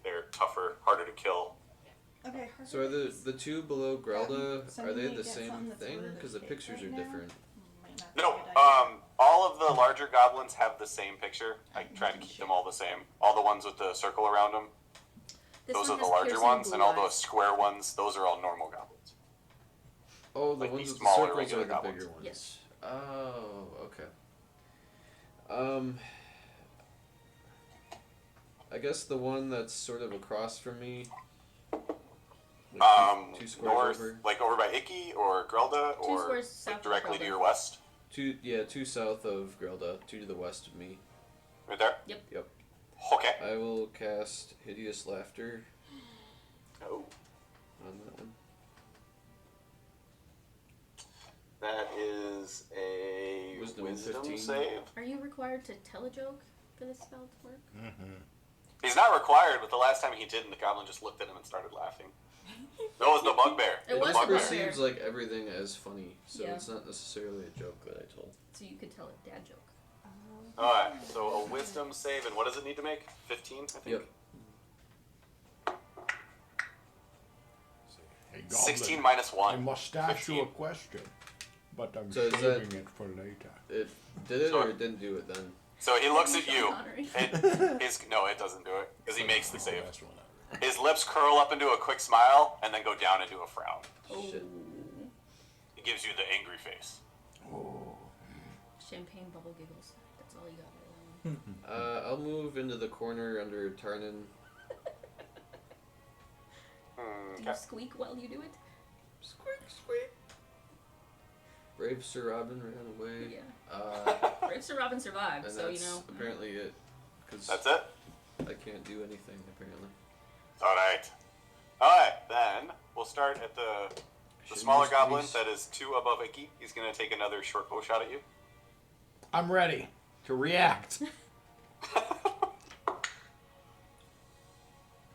They're tougher, harder to kill. Okay. So are the two below Grelda, So are they you the get same something that's thing? really Because the big pictures right are now? different. Might not be No, a good idea. all of the larger goblins have the same picture. I try to keep them all the same. All the ones with the circle around them, This those one are the has larger piercing ones, blue and all eyes. those square ones, those are all normal goblins. Oh, the Like ones these with the smaller, circles are regular the goblins. bigger ones. Yes. Oh, okay. I guess the one that's sort of across from me. Like two squares North, over. like over by Icky or Grelda, Two or squares south like of directly to Grelda. your west, Two south of Grelda, 2 to the west of me. right there. Yep. Okay. I will cast Hideous Laughter Oh, on that one. that is a Wisdom wisdom 15. save. Are you required to tell a joke for this spell to work? Mm-hmm. He's not required, but the last time he didn't, the goblin just looked at him and started laughing. That was the bugbear. It It was just the bugbear. perceives like everything as funny, so Yeah. it's not necessarily a joke that I told. So you could tell a dad joke. Alright, so a wisdom save, and what does it need to make? 15, I think? Yep. Hey, 16 minus 1. I must ask you a 15. question, but I'm So is saving that- it for later. It did it So- or it didn't do it then? So he looks at you. Connery. No, it doesn't do it, because he makes the save. Best one ever. His lips curl up into a quick smile, and then go down into a frown. Oh. Shit. He gives you the angry face. Oh. Champagne bubble giggles. That's all you got. Really. I'll move into the corner under Tarnan. Do Okay. you squeak while you do it? Squeak, squeak. Brave Sir Robin ran away. Yeah. Brave Sir Robin survived, And so that's you know. apparently it. Because That's it? I can't do anything, apparently. Alright. Alright, then we'll start at the Shouldn't smaller this goblin please- that is 2 above Icky. He's going to take another short bow shot at you. I'm ready to react.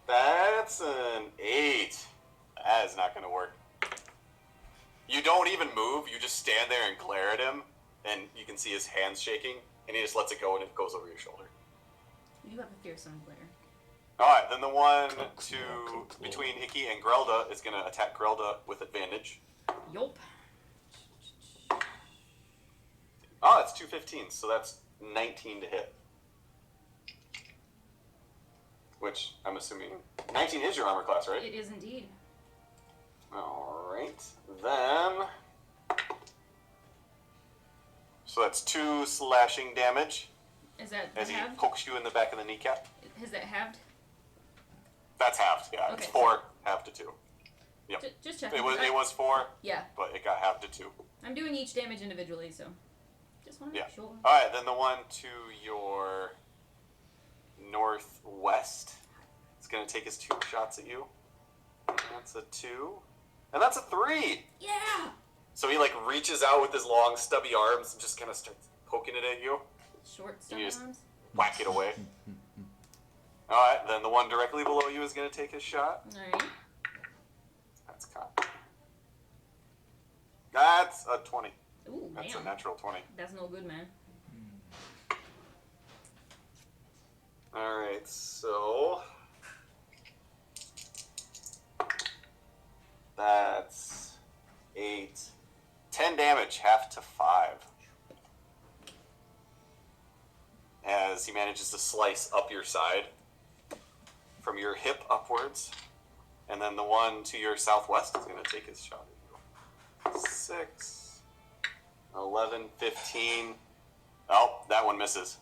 That's an 8. That is not going to work. You don't even move. You just stand there and glare at him, and you can see his hands shaking, and he just lets it go, and it goes over your shoulder. You have a fearsome glare. Alright, then the one between Icky and Grelda is going to attack Grelda with advantage. Yup. Oh, it's 2 15s, so that's 19 to hit. Which, I'm assuming... 19 is your armor class, right? It is indeed. Alright, then... So that's 2 slashing damage Is that as he halved? pokes you in the back of the kneecap. Has that halved? That's halved, yeah. It's Okay. 4, halved to 2. Yep. Just checking. It was 4, Yeah, but it got halved to 2. I'm doing each damage individually, so just want to Yeah. make sure. Alright, then the one to your northwest is going to take his 2 shots at you. And that's a 2. And that's a 3! Yeah. So he, like, reaches out with his long, stubby arms and just kind of starts poking it at you. Short And you stun just- arms. Whack it away. Alright, then the one directly below you is going to take his shot. All right. That's cocked. That's a 20. Ooh, That's damn. a natural 20. That's no good, man. Alright, so... That's 8. 10 damage, half to 5. As he manages to slice up your side from your hip upwards. And then the one to your southwest is going to take his shot at you. 6, 11, 15. Oh, that one misses.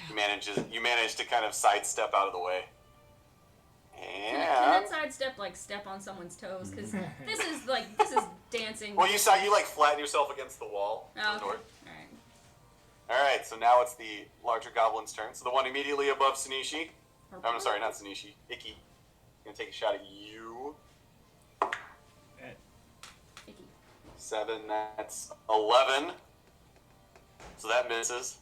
You manage to kind of sidestep out of the way. Can And... that sidestep like step on someone's toes? Because this is dancing. Well, you saw you like flatten yourself against the wall. Oh, The door. okay. All right. Alright, so now it's the larger goblin's turn. So the one immediately above Sunishi. Oh, I'm sorry, not Sunishi. Icky. Gonna take a shot at you. Icky. 7, that's 11. So that misses.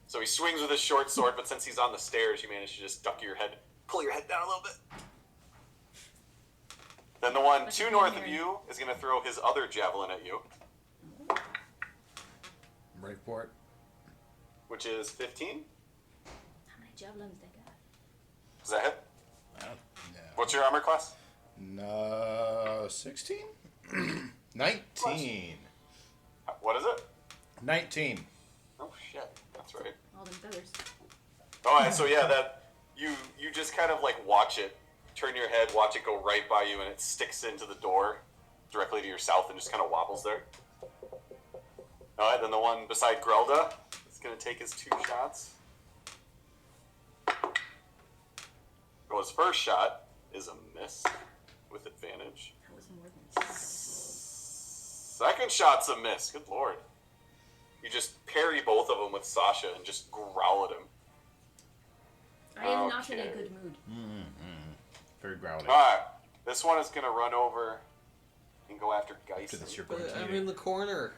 So he swings with his short sword, but since he's on the stairs, you manage to just duck your head, pull your head down a little bit. Then the one Like to a north of canary. you is gonna throw his other javelin at you, I'm ready for it. which is 15. How many javelins they got? Does that hit? No. What's your armor class? No, 16? 19. What is it? 19. Oh shit, that's right. All them feathers. Alright, so yeah, that you just kind of like watch it, turn your head, watch it go right by you, and it sticks into the door directly to your south and just kind of wobbles there. Alright, then the one beside Grelda is gonna take his 2 shots. Well, his first shot is a miss with advantage. That was more than Second shot's a miss. Good lord. You just parry both of them with Sasha and just growl at him. I am not in a Okay. good mood. Very growly. Alright, this one is gonna run over and go after After Geist. this, you're going But to I'm need in the corner.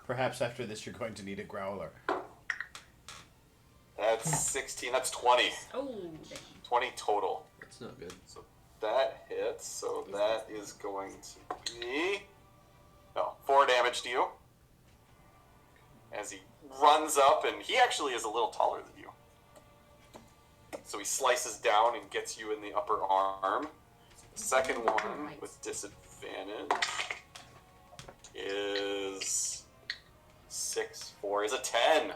perhaps after this, you're going to need a growler. That's 16, that's 20. Oh, damn. 20 total. That's not good. So that hits, so that is going to be... Oh, 4 damage to you. As he runs up, and he actually is a little taller than you. So he slices down and gets you in the upper arm. The second one with disadvantage is 6, 4 is a 10.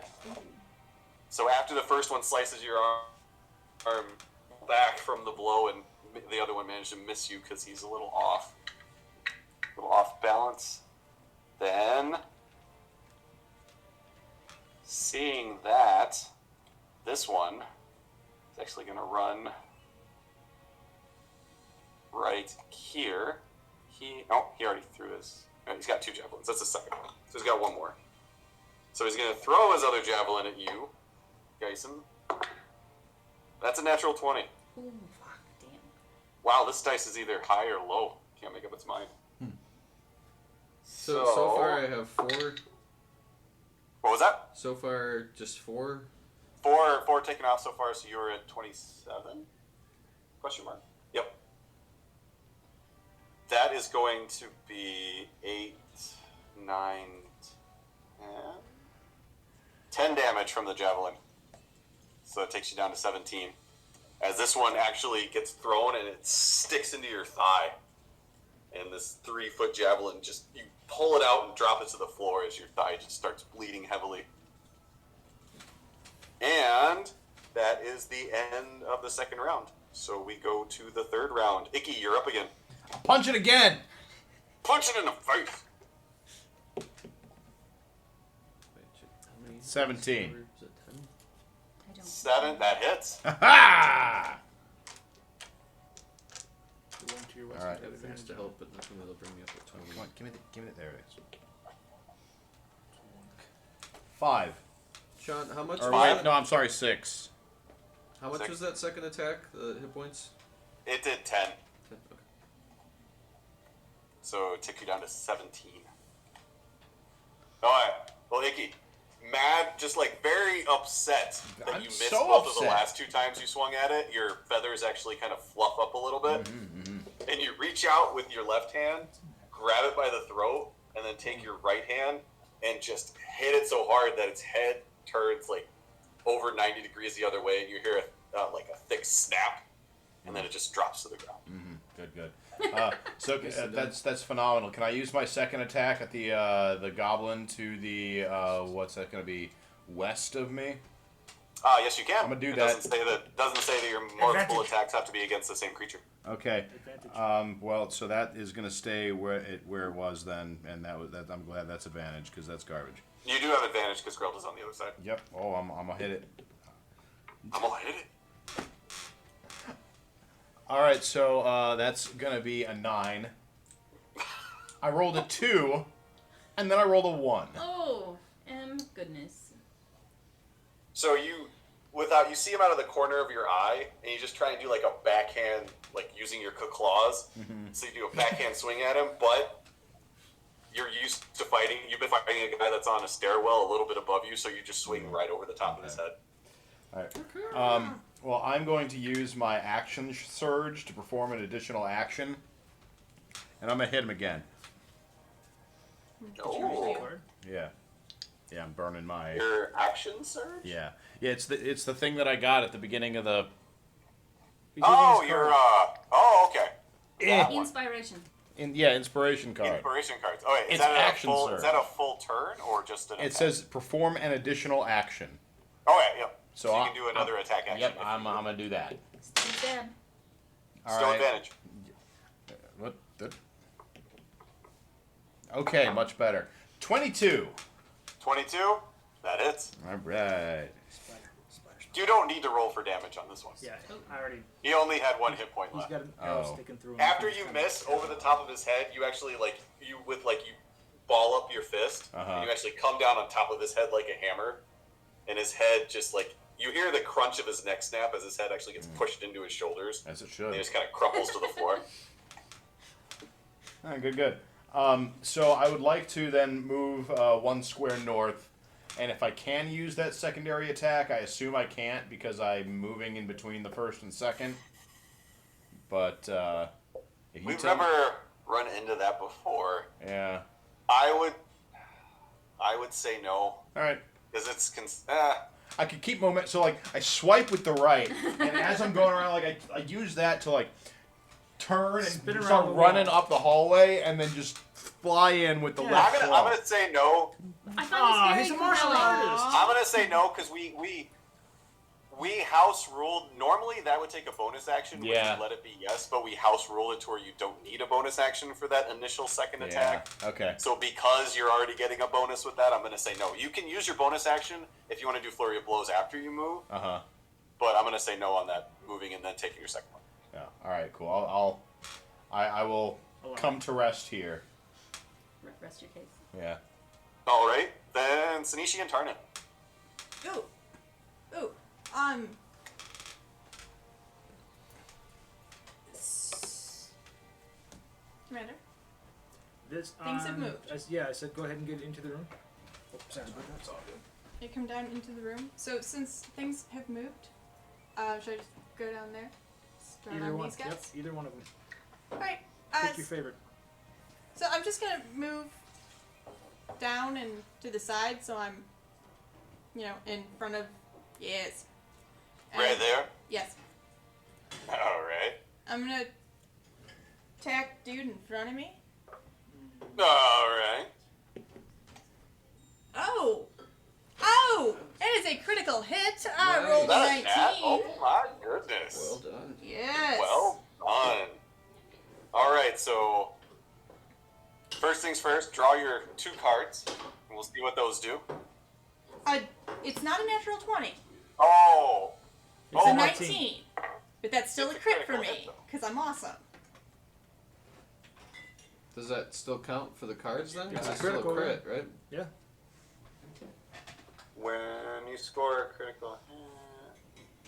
So after the first one slices your arm back from the blow, and the other one managed to miss you because he's a little off balance. Then, seeing that, this one is actually going to run right here. He already threw his. Alright, he's got 2 javelins. That's the second one. So he's got 1 more. So he's going to throw his other javelin at you, Geisen. That's a natural 20. Ooh, fuck, damn. Wow, this dice is either high or low. Can't make up its mind. So far I have 4. What was that? So far, just 4. 4 taken off so far, so you're at 27? Question mark. Yep. That is going to be 8, 9, 10 damage from the javelin. So it takes you down to 17. As this one actually gets thrown and it sticks into your thigh. And this 3-foot javelin, just, you pull it out and drop it to the floor as your thigh just starts bleeding heavily. And that is the end of the second round. So we go to the third round. Icky, you're up again. Punch it again. Punch it in the face. 17. Is it 10? I don't. 7, that hits. Ha! The one to your west. All right. will have Everything's advantage to on. help, but nothing that'll bring me up to 20. Come on, give me the, there it is. 5. Sean, how much? Or was wait, that? no, I'm sorry, 6. How much 6. was that second attack? The hit points? It did 10. 10. Okay. So it took you down to 17. Alright. Well, Icky, mad, just like very upset that I'm you missed so both of the upset. last 2 times you swung at it. Your feathers actually kind of fluff up a little bit. And you reach out with your left hand, grab it by the throat, and then take your right hand and just hit it so hard that its head turns like over 90 degrees the other way, and you hear like a thick snap, and then it just drops to the ground. Good, good. So that's phenomenal. Can I use my second attack at the goblin to the what's that going to be, west of me? Yes, you can. I'm gonna do it that. Doesn't say that your multiple Advantage. attacks have to be against the same creature. Okay. Advantage. Well, so that is going to stay where it was then, and that I'm glad that's advantage because that's garbage. You do have advantage because Grelda's on the other side. Yep. Oh, I'm gonna hit it. I'm gonna hit it. All right, so that's gonna be a 9. I rolled a 2, and then I rolled a 1. Oh, goodness. So you see him out of the corner of your eye, and you just try and do like a backhand, like using your claws. So you do a backhand swing at him, but you're used to fighting. You've been fighting a guy that's on a stairwell a little bit above you, so you just swing right over the top of his head. All right. Well, I'm going to use my action surge to perform an additional action, and I'm gonna hit him again. Oh, Yeah. Yeah, I'm burning my. your action surge? Yeah. Yeah. It's the thing that I got at the beginning of the. He's using Oh, his you're card. oh, okay. That one. Inspiration. Inspiration card. Inspiration cards. Oh, wait, It's is that action a full? surge. Is that a full turn or just an? It attack? says perform an additional action. Oh yeah, yep. So So you I- can do another attack action. Yep, if I'm you- gonna do that. Still dead. All Still right. advantage. What? Okay, much better. 22. 22. That hits. All right. Splatter. You don't need to roll for damage on this one. Yeah, I already. He only had 1 hit point He's left. got an arrow Oh. sticking through him. After you miss over the top of his head, you actually you ball up your fist and you actually come down on top of his head like a hammer, and his head just you hear the crunch of his neck snap as his head actually gets pushed into his shoulders. As it And should. he just kind of crumples to the floor. Good. So I would like to then move 1 square north, and if I can use that secondary attack, I assume I can't because I'm moving in between the first and second. But if you We've tell me- never run into that before. Yeah. I would say no All right. because it's I could keep moment. So I swipe with the right, and as I'm going around, I use that to turn and Spin around start the running wall. up the hallway, and then just fly in with the Yeah. left. I'm gonna say no. I find this he's very a martial compelling. artist. I'm gonna say no because we house ruled. Normally that would take a bonus action, which Yeah. would let it be yes, but we house rule it to where you don't need a bonus action for that initial second attack. Okay. So because you're already getting a bonus with that, I'm gonna say no. You can use your bonus action if you want to do flurry of blows after you move, Uh-huh. but I'm gonna say no on that moving and then taking your second one. Yeah. All right. Cool. I will Allow come to rest here. rest your case. Yeah. All right, then Sanishi and Tarnan. Ooh. Ooh. Commander. This Things have moved. I said go ahead and get into the room. Oh, sorry about that. It's all good. I come down into the room. So since things have moved, should I just go down there? Start Either on one. these guys? Yep, either one of them. Alright. Pick your favorite. So I'm just gonna move down and to the side so I'm, in front of. Yes. Right there. Yes. All right. I'm gonna attack dude in front of me. All right. Oh! Oh! It is a critical hit. I rolled a That's 19. nat. Oh my goodness. Well done. Yes. Well done. All right, so first things first, draw your 2 cards, and we'll see what those do. It's not a natural 20. Oh. It's Oh, a my 19. But that's still It's a a crit for critical hit, me, though. because I'm awesome. Does that still count for the cards then? It's a It's still critical, a crit, right? Yeah. When you score a critical hit.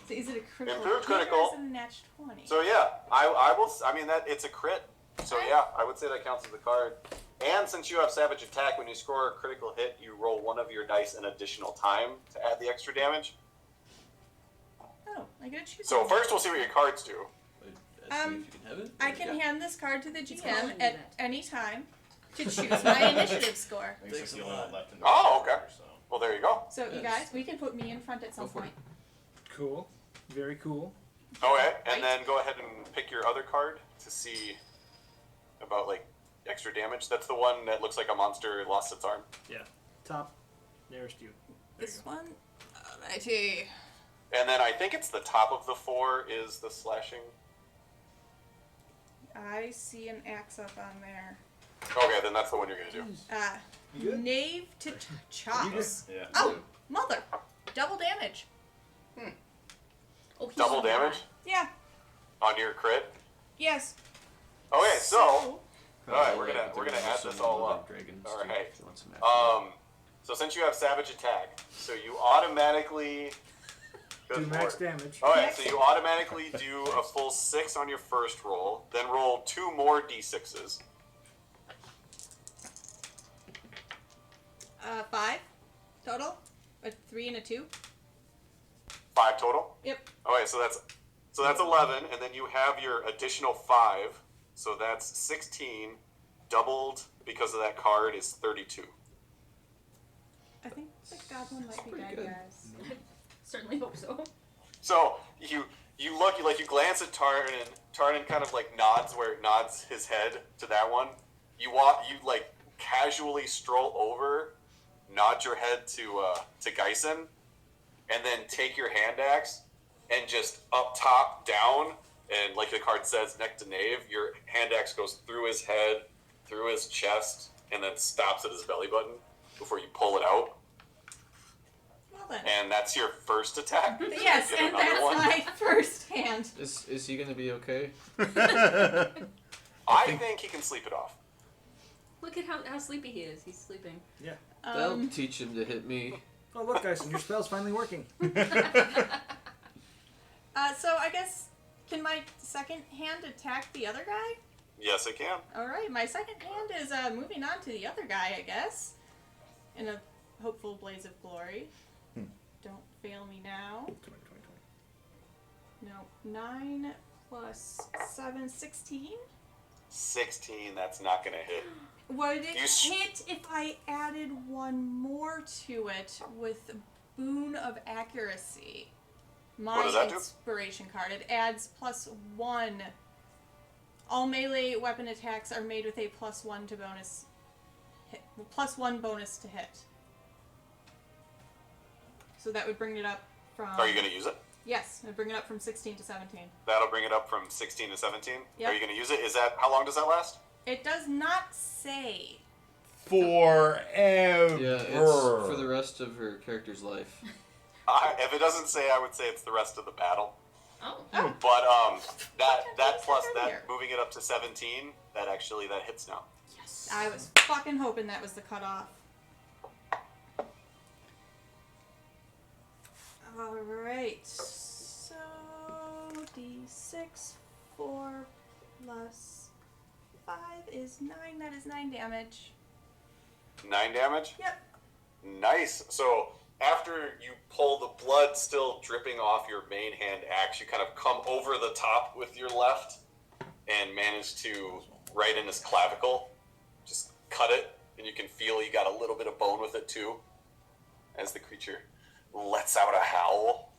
So is it a critical Improved hit critical. or is it a nat 20? So yeah, I will. I mean that it's a crit. So Okay. yeah, I would say that counts as a card. And since you have Savage Attack, when you score a critical hit, you roll one of your dice an additional time to add the extra damage. Oh, I gotta choose So one. first, we'll see what your cards do. See if Um, you can have it. I can hand this card to the calling GM you at that. any time to choose my initiative score. I think it's the only one left in the Oh, room, okay. so. Well, there you go. So you Yes. guys, we can put me in front at some Go for it. point. Cool. Very cool. Okay, and Right. then go ahead and pick your other card to see about like extra damage. That's the one that looks like a monster lost its arm. Yeah. Top nearest you. There This you go. one, alrighty. And then I think it's the top of the 4 is the slashing. I see an axe up on there. Okay, then that's the one you're gonna do. You good? Knave to chops. Yeah. Oh, mother! Double damage. Oh, he's Double so damage bad. Yeah. on your crit. Yes. Okay, so All right, we're Probably, gonna- but we're there's gonna add also this all one of up. the dragons All too, right. if you want some after. so since you have Savage Attack, so you automatically Do Good max lord. damage. Alright, so you automatically do a full 6 on your first roll, then roll 2 more d6s. 5 total. A 3 and a 2. 5 total? Yep. Okay, so that's 11, and then you have your additional 5, so that's 16, doubled because of that card is 32. I think the goblin might be pretty dead, good. guys. Certainly hope so. So you look, you glance at Tarnan. Tarnan kind of like nods his head to that one. You like casually stroll over, nod your head to Geisen, and then take your hand axe and just up top down, and like the card says, next to Knave, your hand axe goes through his head, through his chest, and then stops at his belly button before you pull it out. Well then. And that's your first attack. Yes, Get and another that's one. my first hand. Is he gonna be okay? I think he can sleep it off. Look at how sleepy he is. He's sleeping. Yeah. That'll teach him to hit me. Oh look, guys, your spell's finally working. So I guess, can my second hand attack the other guy? Yes, it can. Alright, my second hand is moving on to the other guy, I guess. In a hopeful blaze of glory. Don't fail me now. 20. No, 9 plus 7, 16? 16, that's not going to hit. Would it You s- hit if I added one more to it with Boon of Accuracy? My What does that do? inspiration card. It adds +1. All melee weapon attacks are made with a +1 to bonus hit. +1 bonus to hit. So that would bring it up from. Are you going to use it? Yes, it would bring it up from 16 to 17. That'll bring it up from 16 to 17. Yep. Are you going to use it? How long does that last? It does not say. Forever. Yeah, it's for the rest of her character's life. If it doesn't say, I would say it's the rest of the battle. Oh. But that I plus said that earlier. moving it up to 17, that hits now. Yes. I was fucking hoping that was the cutoff. Alright. So, D6, 4 plus 5 is 9. That is 9 damage. 9 damage? Yep. Nice. So after you pull the blood still dripping off your main hand axe, you kind of come over the top with your left and manage to, right in his clavicle, just cut it, and you can feel you got a little bit of bone with it too, as the creature lets out a howl.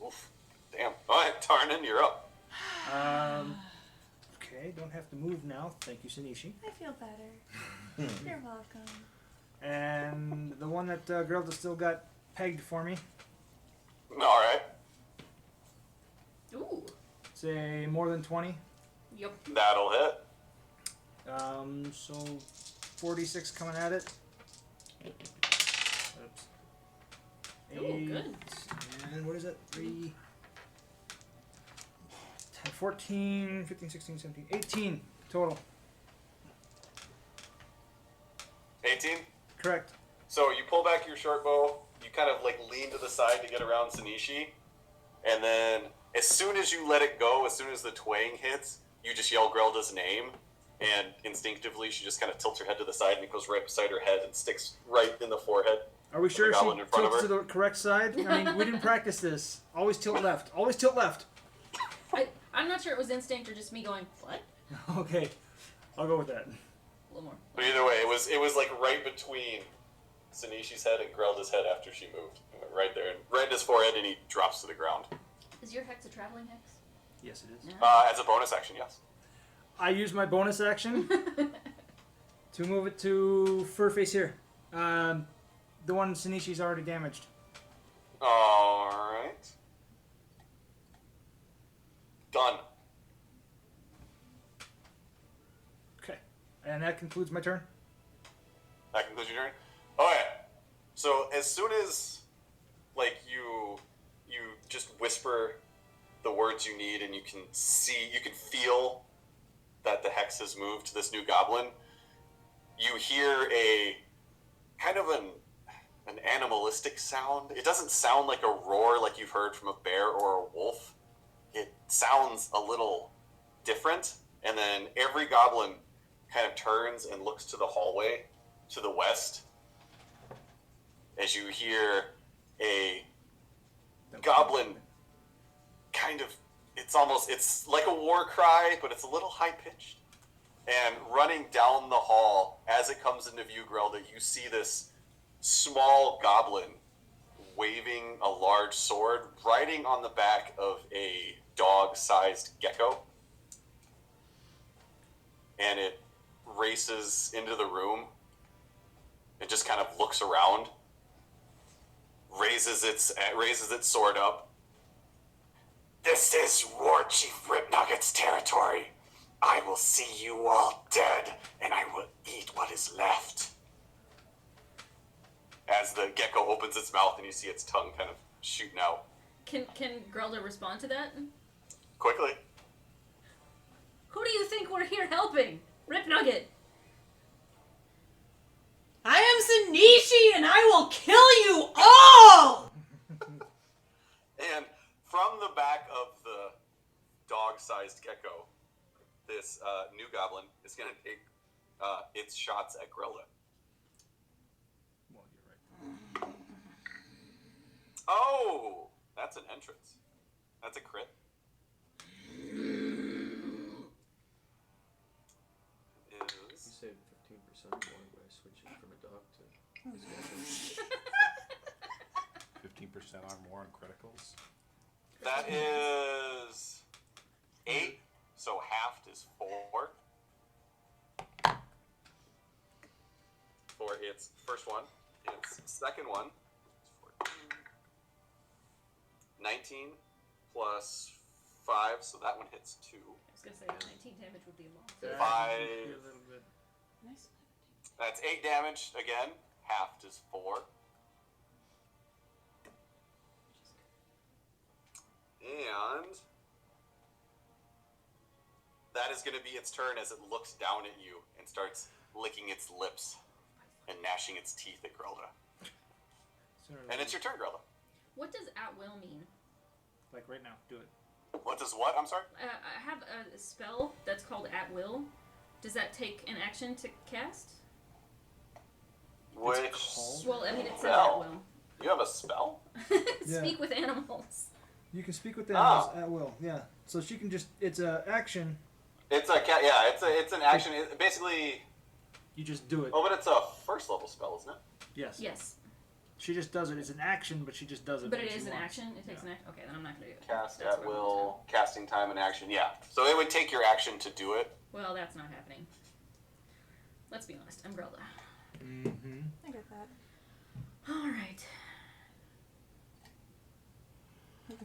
Oof. Damn. Alright, Tarnan, you're up. Okay, don't have to move now. Thank you, Sanishi. I feel better. You're welcome. And the one that Geralda still got pegged for me. Alright. Ooh. Say more than 20. Yep. That'll hit. So 46 coming at it. Oops. Ooh, 8, good. and what is it? 3, 10, 14, 15, 16, 17, 18 total. 18? Correct. So you pull back your short bow, you kind of like lean to the side to get around Sanishi, and then as soon as you let it go, as soon as the twang hits, you just yell Grelda's name, and instinctively she just kind of tilts her head to the side and it goes right beside her head and sticks right in the forehead. Are we sure The she goblin in front of tilts to her. the correct side? I mean, we didn't practice this. Always tilt left. Always tilt left. I'm not sure it was instinct or just me going, what? Okay, I'll go with that. A little more. But either way, it was like right between Sanishi's head and Grelda's head after she moved. It went right there, and right in his forehead, and he drops to the ground. Is your hex a traveling hex? Yes, it is. As a bonus action, yes. I use my bonus action to move it to fur face here. The one Sanishi's already damaged. Alright. Done. Okay, and that concludes my turn. That concludes your turn? Okay. So as soon as like you just whisper the words you need and you can feel that the hex has moved to this new goblin, you hear a kind of an animalistic sound. It doesn't sound like a roar like you've heard from a bear or a wolf. It sounds a little different, and then every goblin kind of turns and looks to the hallway to the west as you hear a goblin kind of, it's like a war cry, but it's a little high-pitched. And running down the hall, as it comes into view, Grelda, you see this small goblin waving a large sword, riding on the back of a dog-sized gecko. And it races into the room. It just kind of looks around, raises its sword up. This is War Chief Ripnugget's territory. I will see you all dead, and I will eat what is left. As the gecko opens its mouth and you see its tongue kind of shooting out. Can Grelda respond to that? Quickly. Who do you think we're here helping? Rip Nugget. I am Sanishi, and I will kill you all! And from the back of the dog-sized gecko, this new goblin is going to take its shots at Grelda. Well, you're right. Oh! That's an entrance. That's a crit. You Is saved 15% more by switching from a dog to his gecko. 15% on more on criticals. that is 8, so halved is 4. For its first one. Its second one is 14. 19 plus 5, so that one hits 2. I was gonna say 19 damage would be a lot. That Five. should be a little bit. Nice. That's 8 damage again. Halved is 4. And that is is going to be its turn as it looks down at you and starts licking its lips and gnashing its teeth at Grelda. And it's your turn, Grelda. What does at will mean? Like right now, do it. What does what? I'm sorry? I have a spell that's called at will. Does that take an action to cast? Which Well, I mean, it says at spell? will. You have a spell? Speak with animals. You can speak with animals at will. Yeah. So she can just—it's a action. It's a yeah. It's an action. Basically. You just do it. Oh, but it's a first level spell, isn't it? Yes. Yes. She just does it. It's an action, but she just does it. But when it she is an wants. action? It takes an action? Okay, then I'm not going to do it. Cast That's at what I will, casting time and action. Yeah. So it would take your action to do it. Well, that's not happening. Let's be honest. I'm Grelda. Mm-hmm. I get that. Alright.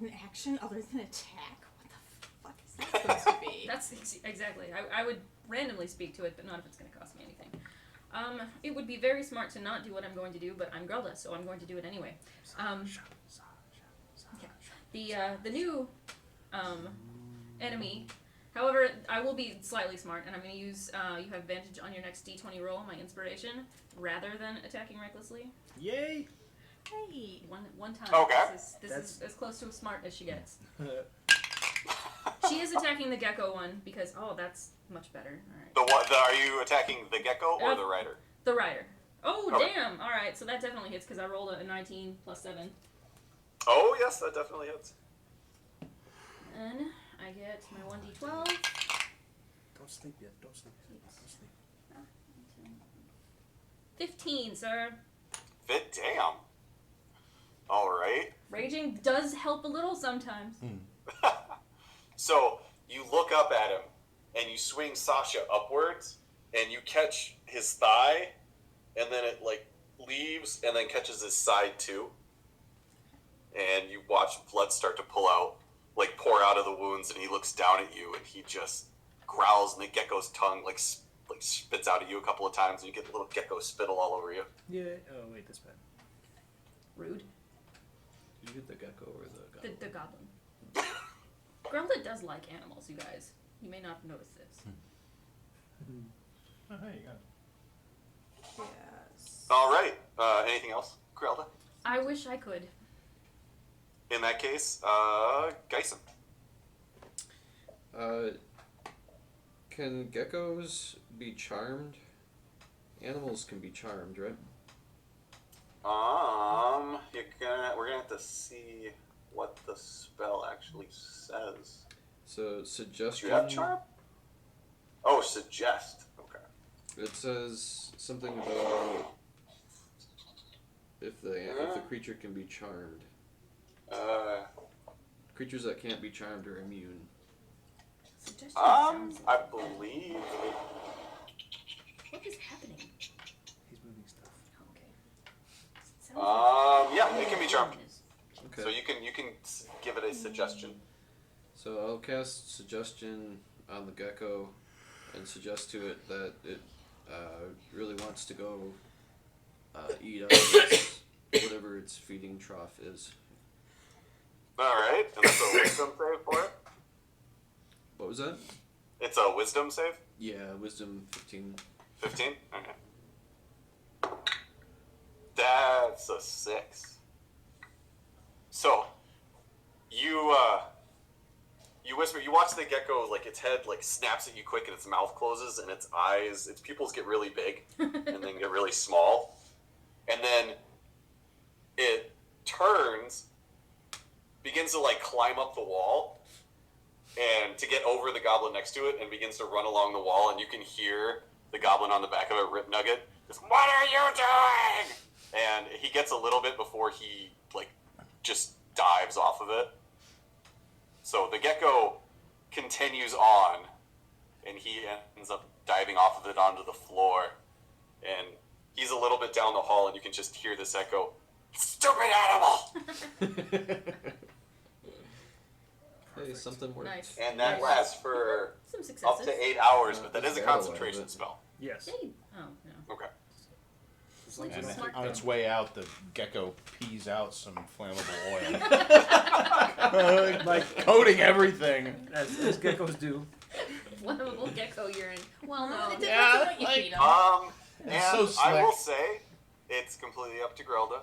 An action other than attack? What the fuck is that supposed to be? That's exactly. I would randomly speak to it, but not if it's going to cost me anything. It would be very smart to not do what I'm going to do, but I'm Grelda, so I'm going to do it anyway. The new enemy, however, I will be slightly smart, and I'm going to use, you have advantage on your next d20 roll, my inspiration, rather than attacking recklessly. Yay! Hey. One time. Okay. This is as close to smart as she gets. She is attacking the gecko one, because, that's much better. Alright. Are you attacking the gecko or the rider? The rider. Oh, Okay. damn! Alright, so that definitely hits, because I rolled a 19 plus 7. Oh, yes, that definitely hits. Then I get my 1d12. Don't sleep yet. Don't sleep. Don't sleep. 15, sir. Damn. All right. Raging does help a little sometimes. So you look up at him and you swing Sasha upwards and you catch his thigh and then it leaves and then catches his side too. And you watch blood start to pour out of the wounds, and he looks down at you and he just growls, and the gecko's tongue spits out at you a couple of times and you get a little gecko spittle all over you. Yeah. Oh wait, that's bad. Rude. You get the gecko or the goblin? The goblin. Grelda does like animals, you guys. You may not notice this. Oh, hey, you got it. Yes. All right. Anything else, Grelda? I wish I could. In that case, Geisen. Can geckos be charmed? Animals can be charmed, right? We're gonna have to see what the spell actually says. So Do suggestion. you have charm? Oh, suggest. Okay. It says something about if the creature can be charmed. Creatures that can't be charmed are immune. Suggestion sounds I believe. What is happening? He's moving stuff. Oh, okay. Sounds Yeah, it can be charmed. Okay. So you can give it a suggestion. So I'll cast suggestion on the gecko and suggest to it that it really wants to go eat out of whatever its feeding trough is. All right, and that's a wisdom save for it. What was that? It's a wisdom save. Yeah, wisdom 15. 15. Okay. That's a 6. So you whisper. You watch the gecko, its head snaps at you quick, and its mouth closes, and its pupils get really big, and then get really small, and then it turns, begins to climb up the wall, and to get over the goblin next to it, and begins to run along the wall, and you can hear the goblin on the back of it, Rip Nugget, just, "What are you doing?" And he gets a little bit before he just dives off of it. So the gecko continues on, and he ends up diving off of it onto the floor, and he's a little bit down the hall, and you can just hear this echo, "Stupid animal!" Hey, something worked. Nice. And that lasts for Some up successes. to 8 hours, but that That's is a battle concentration out of it. spell. Yes. Hey. Oh, no. Okay. Sleep And is smart. on its way out, the gecko pees out some flammable oil, Like coating everything. as geckos do. flammable gecko urine. Well, no. It depends Yeah, on what you like- feed 'em. And so I will slick. say, it's completely up to Grelda.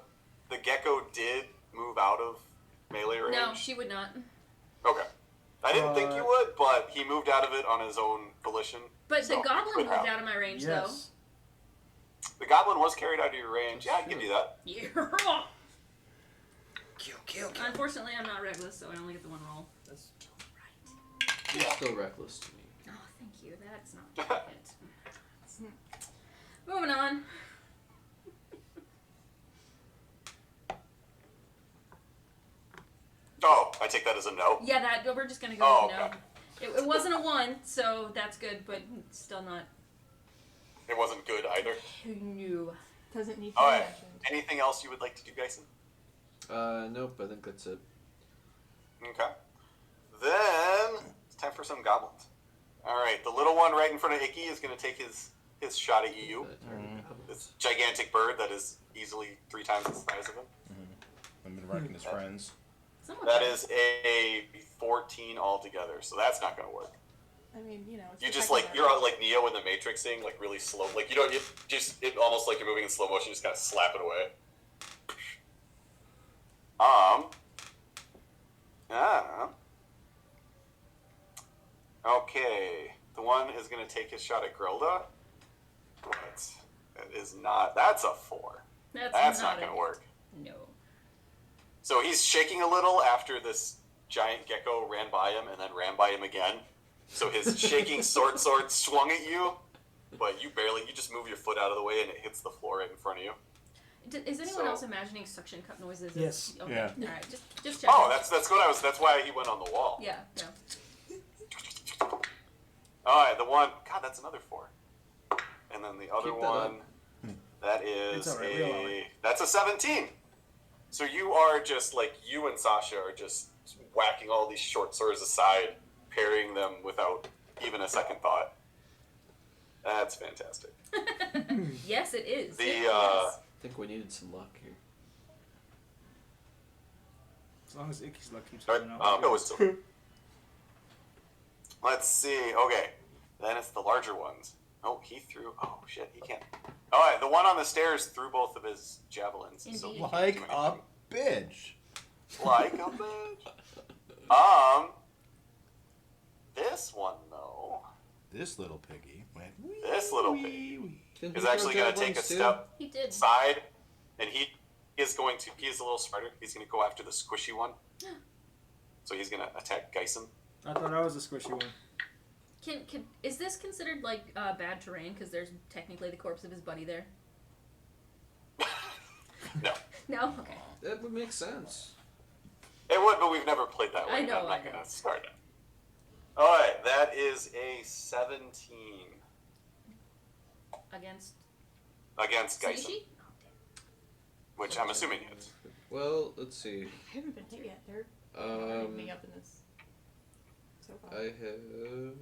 The gecko did move out of melee range. No, she would not. Okay. I didn't think you would, but he moved out of it on his own volition. But So, the goblin could moved have. out of my range, Yes. The goblin was carried out of your range. Yeah, I'd give you that. though. Yeah. Kill. Unfortunately, I'm not reckless, so I only get the one roll. That's You're still reckless to me. Oh, thank you. That's not it. Moving on. Oh, I take that as a no. Yeah, that we're just gonna go Oh, with no. okay. It wasn't a 1, so that's good, but still not. It wasn't good either. No. Doesn't need to be Alright. mentioned. Anything else you would like to do, Geisen? Nope, I think that's it. Okay. Then it's time for some goblins. Alright, the little one right in front of Icky is going to take his shot at you. This gigantic bird that is easily 3 times the size of him. I've been wrecking his friends. Somewhat That better. is a 14 altogether, so that's not going to work. I mean, you know. It's You the just second like, you're round. like Neo in the Matrix thing, like really slow. Like, you don't, it almost like you're moving in slow motion, just kind of slap it away. Okay. The one is going to take his shot at Grilda. That is not, that's a 4. That's not going to work. No. So he's shaking a little after this giant gecko ran by him and then ran by him again. So his shaking sword swung at you, but you just move your foot out of the way and it hits the floor right in front of you. Is anyone else imagining suction cup noises? Yes. Okay. Yeah. All right. Just check. Oh, that's why he went on the wall. Yeah. All right, the one. God, that's another 4. And then the other Keep that one. That It's is all right, we allow it. that's a 17. So you are just like, you and Sasha are just whacking all these short swords aside, parrying them without even a second thought. That's fantastic. Yes, it is. The Yes. I think we needed some luck here. As long as Icky's luck keeps All going right, up. no, it's still. Let's see. Okay, then it's the larger ones. Oh, he threw. Oh shit, he can't. All right, the one on the stairs threw both of his javelins. So he Indeed. can't Like do a anything. bitch. Like a bitch. This one though This little piggy went. Wee, This little wee, piggy. wee. Can is he throw actually going to take a javelins too? step He did. side, and he is going to. He is a little smarter. He's going to go after the squishy one. So he's going to attack Geisen. I thought I was a squishy one. Can is this considered like bad terrain? Because there's technically the corpse of his buddy there. No, No. Okay. That would make sense. it would, but we've never played that I way. know, I'm I not know. going to start it. All right, that is a 17 Against against Geisen, Sushi? which I'm assuming hits. Well, let's see. I haven't been hit yet. They're running me up in this. So far. I have.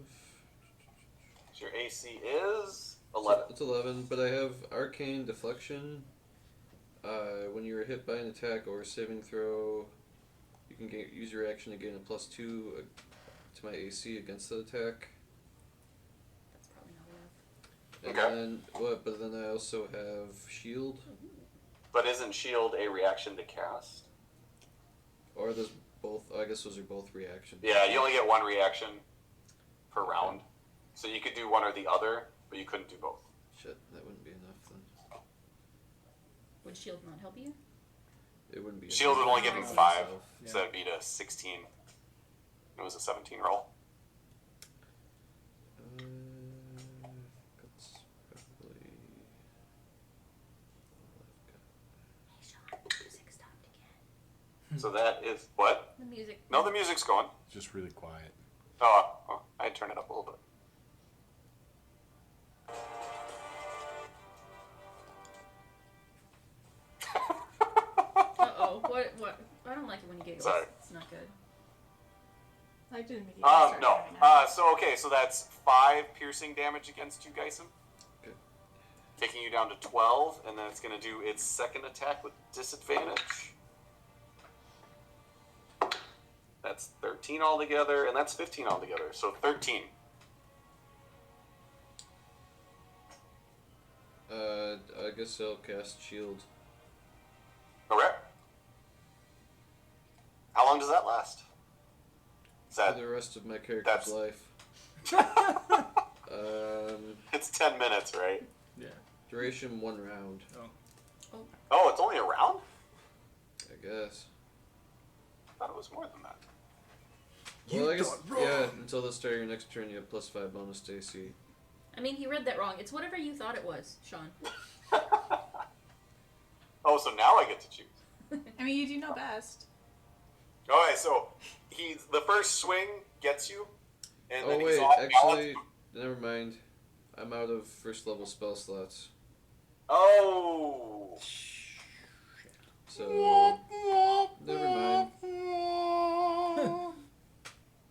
So your AC is 11. It's 11, but I have arcane deflection. When you are hit by an attack or a saving throw, you can use your action to gain a +2 to my AC against the attack. That's probably not enough. And Okay. but then I also have shield, But isn't shield a reaction to cast? or there's both. I guess those are both reactions. Yeah, you only get one reaction per round. So you could do one or the other, but you couldn't do both. Shit, that wouldn't be enough then. Would shield not help you? It wouldn't be. Shield enough would only give him by 5, itself. Yeah. so that'd be to 16. It was a 17 roll. That's probably. Music stopped again. So that is what? The music. No, the music's going. Just really quiet. Oh, I'd turn it up a little bit. Uh-oh. What? I don't like it when you giggle. Sorry. It's not good. I didn't immediately start No. having that. So that's 5 piercing damage against you, Geisen. Okay. Taking you down to 12, and then it's going to do its second attack with disadvantage. That's 13 altogether, and that's 15 altogether, so 13. I guess I'll cast shield. Okay. How long does that last? Is For that the rest of my character's that's- life. it's 10 minutes, right? Yeah. Duration 1 round, Oh, it's only a round? I guess. I thought it was more than that. Well, I guess, yeah, until the start of your next turn, you have +5 bonus to AC. I mean, he read that wrong. It's whatever you thought it was, Sean. Oh, so now I get to choose. I mean, you do know best. Okay, so the first swing gets you, and Oh then he's wait, off actually, balance. never mind. I'm out of first level spell slots. Oh! So, never mind.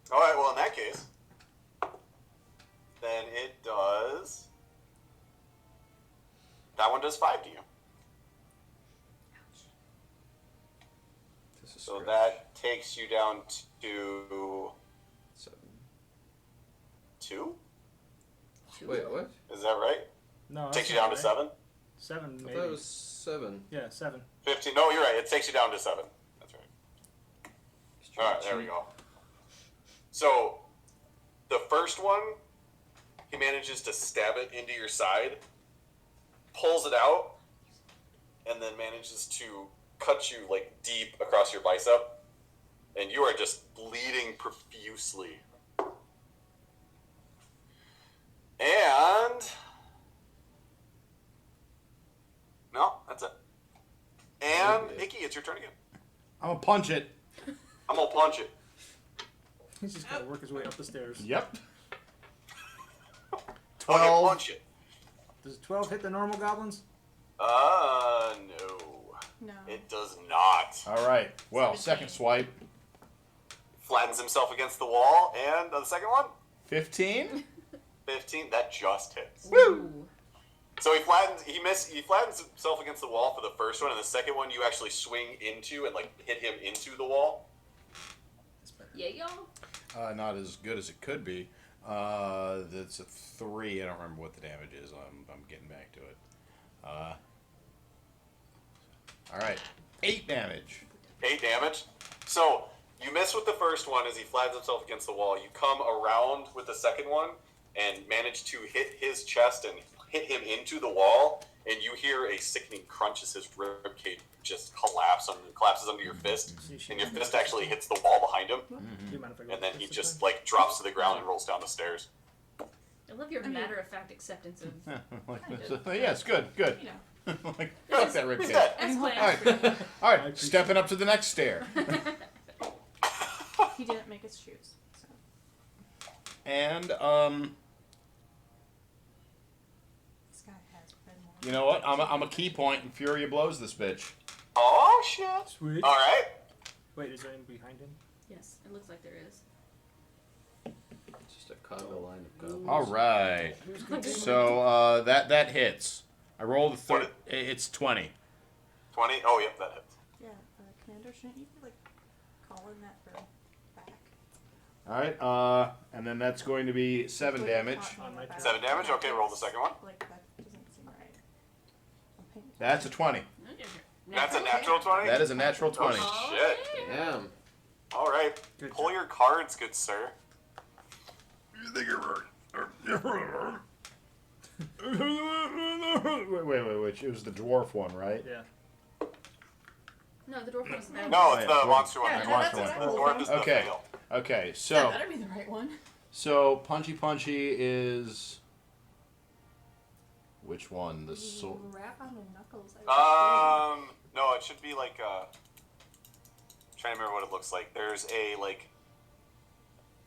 Alright, well, in that case, then it does. That one does 5 to you. This is So scratch. that takes you down to 7. 2? Wait, what? Is that right? No. Takes that's you not down to right. 7? 7, I maybe. thought it was 7. Yeah, 7. 15. No, you're right. It takes you down to 7. That's right. Alright, there we go. So, the first one, he manages to stab it into your side, pulls it out, and then manages to cut you, like, deep across your bicep. And you are just bleeding profusely. And... No, that's it. And, Okay. Icky, it's your turn again. I'm gonna punch it. I'm gonna plunge it. He's just gotta work his way up the stairs. Yep. Okay, 12. punch it. Does 12 hit the normal goblins? No. No. It does not. All right. Well, 17. second swipe. Flattens himself against the wall, and the second one, 15. 15. That just hits. Woo! So he flattens himself against the wall for the first one, and the second one you actually swing into and like hit him into the wall. Yeah, y'all. Not as good as it could be. That's a 3. I don't remember what the damage is. I'm getting back to it. All right. 8 damage. 8 damage. So you miss with the first one as he flattens himself against the wall. You come around with the second one and manage to hit his chest and hit him into the wall, and you hear a sickening crunch as his ribcage just collapses under your fist, and your fist actually hits the wall behind him, Do you mind if I go and then first he this just time? like drops to the ground and rolls down the stairs. I love your matter-of-fact acceptance of... Yeah, it's good. Good. You know. like, I like that He's ribcage. dead. As All planned. right. All right. Stepping up to the next stair. He didn't make his shoes. So. And This guy has been more. you know what? I'm a key point, and Fury blows this bitch. Oh shit! Sweet. All right. Wait, is there anyone behind him? Yes, it looks like there is. It's just a conga line of goblins. All right. So that hits. I rolled a What? It's 20. 20. Oh yep, that hits. Yeah, Commander, shouldn't you be like calling that for back? All right. And then that's going to be 7 Like, damage. on my back. 7 damage. Okay, roll the second one. Like that doesn't seem right. I'm paying That's a 20. That's a natural 20. That is a natural 20. Oh shit! Damn. All right, Good pull job. your cards, good sir. Wait. It was the dwarf one, right? Yeah. No, the dwarf was bad. No, it's yeah, the dwarf. monster one. Yeah, The no, monster that's one. what I The rolled. dwarf is the Okay. fail. Okay. That So better be the right one. punchy is which one? The sword. Rap on the knuckles. No, it should be like trying to remember what it looks like. There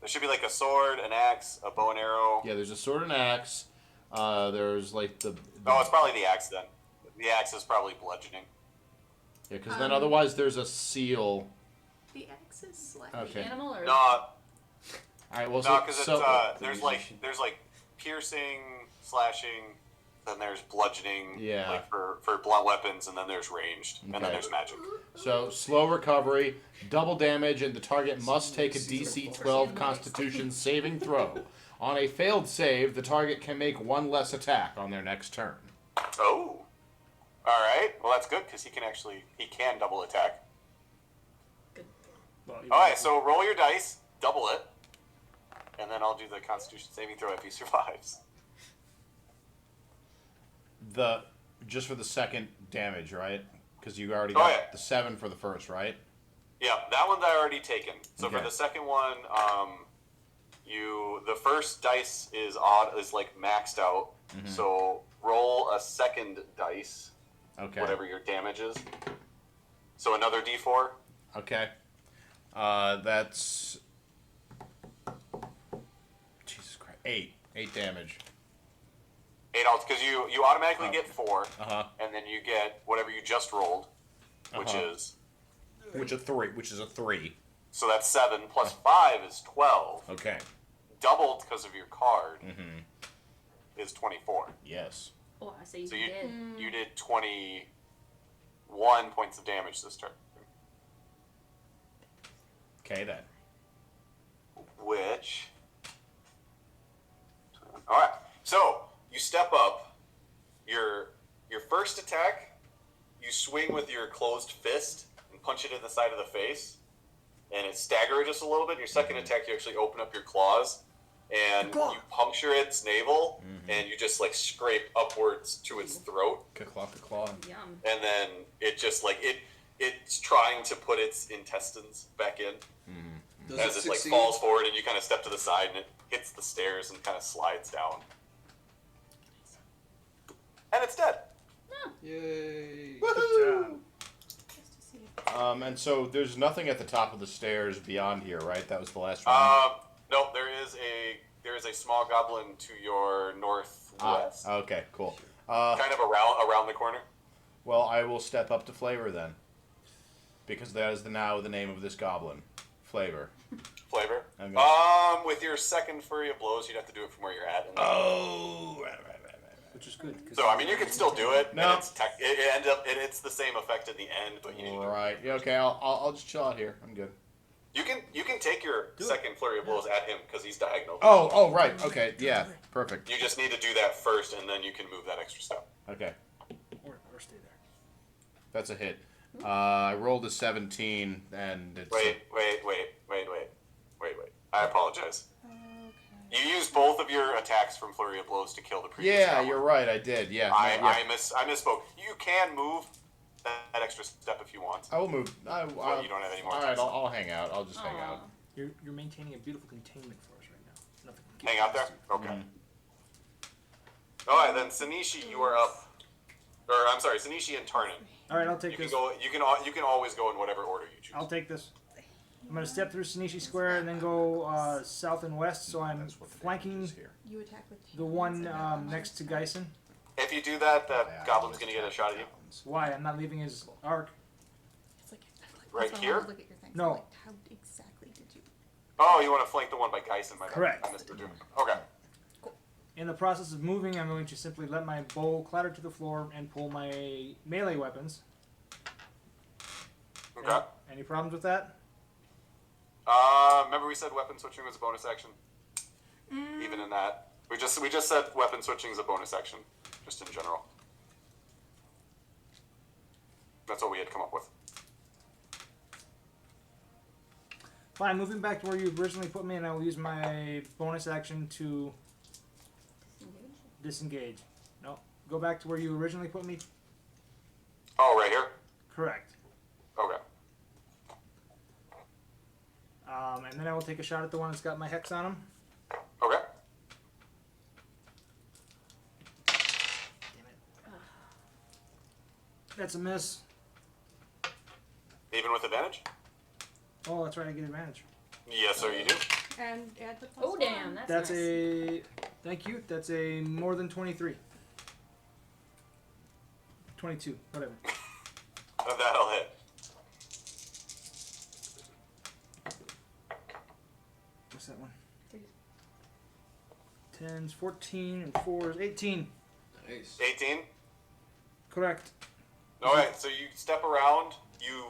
should be like a sword, an axe, a bow and arrow. Yeah, there's a sword and axe. There's like the No, it's probably the axe then. The axe is probably bludgeoning. yeah, because then otherwise there's a seal. The axe is slack. The Okay. animal or... No, All right. Well, no, because so there's like piercing, slashing, then there's bludgeoning, Yeah. like for blunt weapons, and then there's ranged, and then Okay. there's magic. So slow recovery, double damage, and the target must take a DC 12 Constitution saving throw. On a failed save, the target can make one less attack on their next turn. Oh, All right. Well, that's good because he can double attack. Good. Well, All right. So roll your dice, double it, and then I'll do the Constitution saving throw if he survives. Just for the second damage, right? Because you already Oh, got yeah. the 7 for the first, right? Yeah, that one's already taken. So for Okay. the second one, the first dice is like maxed out. Mm-hmm. So roll a second dice, Okay. whatever your damage is. So another D4. Okay. That's Jesus Christ. 8 damage. 8 out because you automatically get 4, Uh-huh. and then you get whatever you just rolled, which Uh-huh. is Which is a 3. so that's 7 plus 5 is 12. Okay. Doubled because of your card Mm-hmm. is 24. Yes. Oh, I say you So did. you did 21 points of damage this turn. Okay then. Which. Alright. So, you step up. Your first attack, you swing with your closed fist and punch it in the side of the face. And it staggers just a little bit. Your second attack, you actually open up your claws. And you puncture its navel. And you just, like, scrape upwards to its throat. Ka-claw, ka-claw. Yum. And then it just, like, it's trying to put its intestines back in. Does As it like succeed? falls forward and you kind of step to the side and it hits the stairs and kind of slides down. And it's dead. Yay! Good job. Just to see if And so there's nothing at the top of the stairs beyond here, right? That was the last one. No, there is a small goblin to your northwest. Okay, cool. Kind of around the corner. Well, I will step up to Flavor then. Because that is now the name of this goblin. Flavor. Flavor. Okay. With your second flurry of blows, you'd have to do it from where you're at. And Oh, right. Which is good. 'cause so I mean, you can still do it. No. And it's the same effect at the end, but you need to do it. Right. Yeah, okay, I'll just chill out here. I'm good. You can take your second flurry of blows at him because he's diagonal. Oh, right. Okay, yeah. Perfect. You just need to do that first, and then you can move that extra step. Okay. Or stay there. That's a hit. I rolled a 17, and it's... Wait. I apologize. Okay. You used both of your attacks from Flurry of Blows to kill the previous Yeah, goblin. you're right, I did. Yeah. I yeah. misspoke. You can move that extra step if you want. I will move. Well, you don't have any more All right, attacks. I'll hang out. I'll just hang Aw. out. You're maintaining a beautiful containment for us right now. Nothing can Hang get out there? past you. Okay. Alright, then Sanishi, you are up. Or, I'm sorry, Sanishi and Tarnin. All right, I'll take You can this. go. You can always go in whatever order you choose. I'll take this. I'm gonna step through Sanishi Square and then go south and west, so I'm That's what the flanking damage is here. You attack with the hands one and not next to knives. Geisen. If you do that, Yeah, that goblin's gonna get a shot at you. Why? I'm not leaving his arc. It's like, Right that's why I here? wanted to look at your thing. No. Like, how exactly did you? Oh, you want to flank the one by Geisen? My bad. Correct. I missed the doom. Okay. In the process of moving, I'm going to simply let my bow clatter to the floor and pull my melee weapons. Okay. Any problems with that? Remember we said weapon switching was a bonus action. Even in that, we just said weapon switching is a bonus action, just in general. That's what we had come up with. Fine, moving back to where you originally put me, and I will use my bonus action to disengage. No, go back to where you originally put me. Oh, right here. Correct. Okay. And then I will take a shot at the one that's got my hex on him. Okay. Damn it. That's a miss. Even with advantage? Oh, that's right, I get advantage. Yes, sir, you do. And add the plus Oh, damn. That's That's nice. a. Thank you. That's a more than 23. 22, whatever. That'll hit. What's that one? Three. 10's 14 and 4 is 18. Nice. 18. Correct. All right. So you step around. You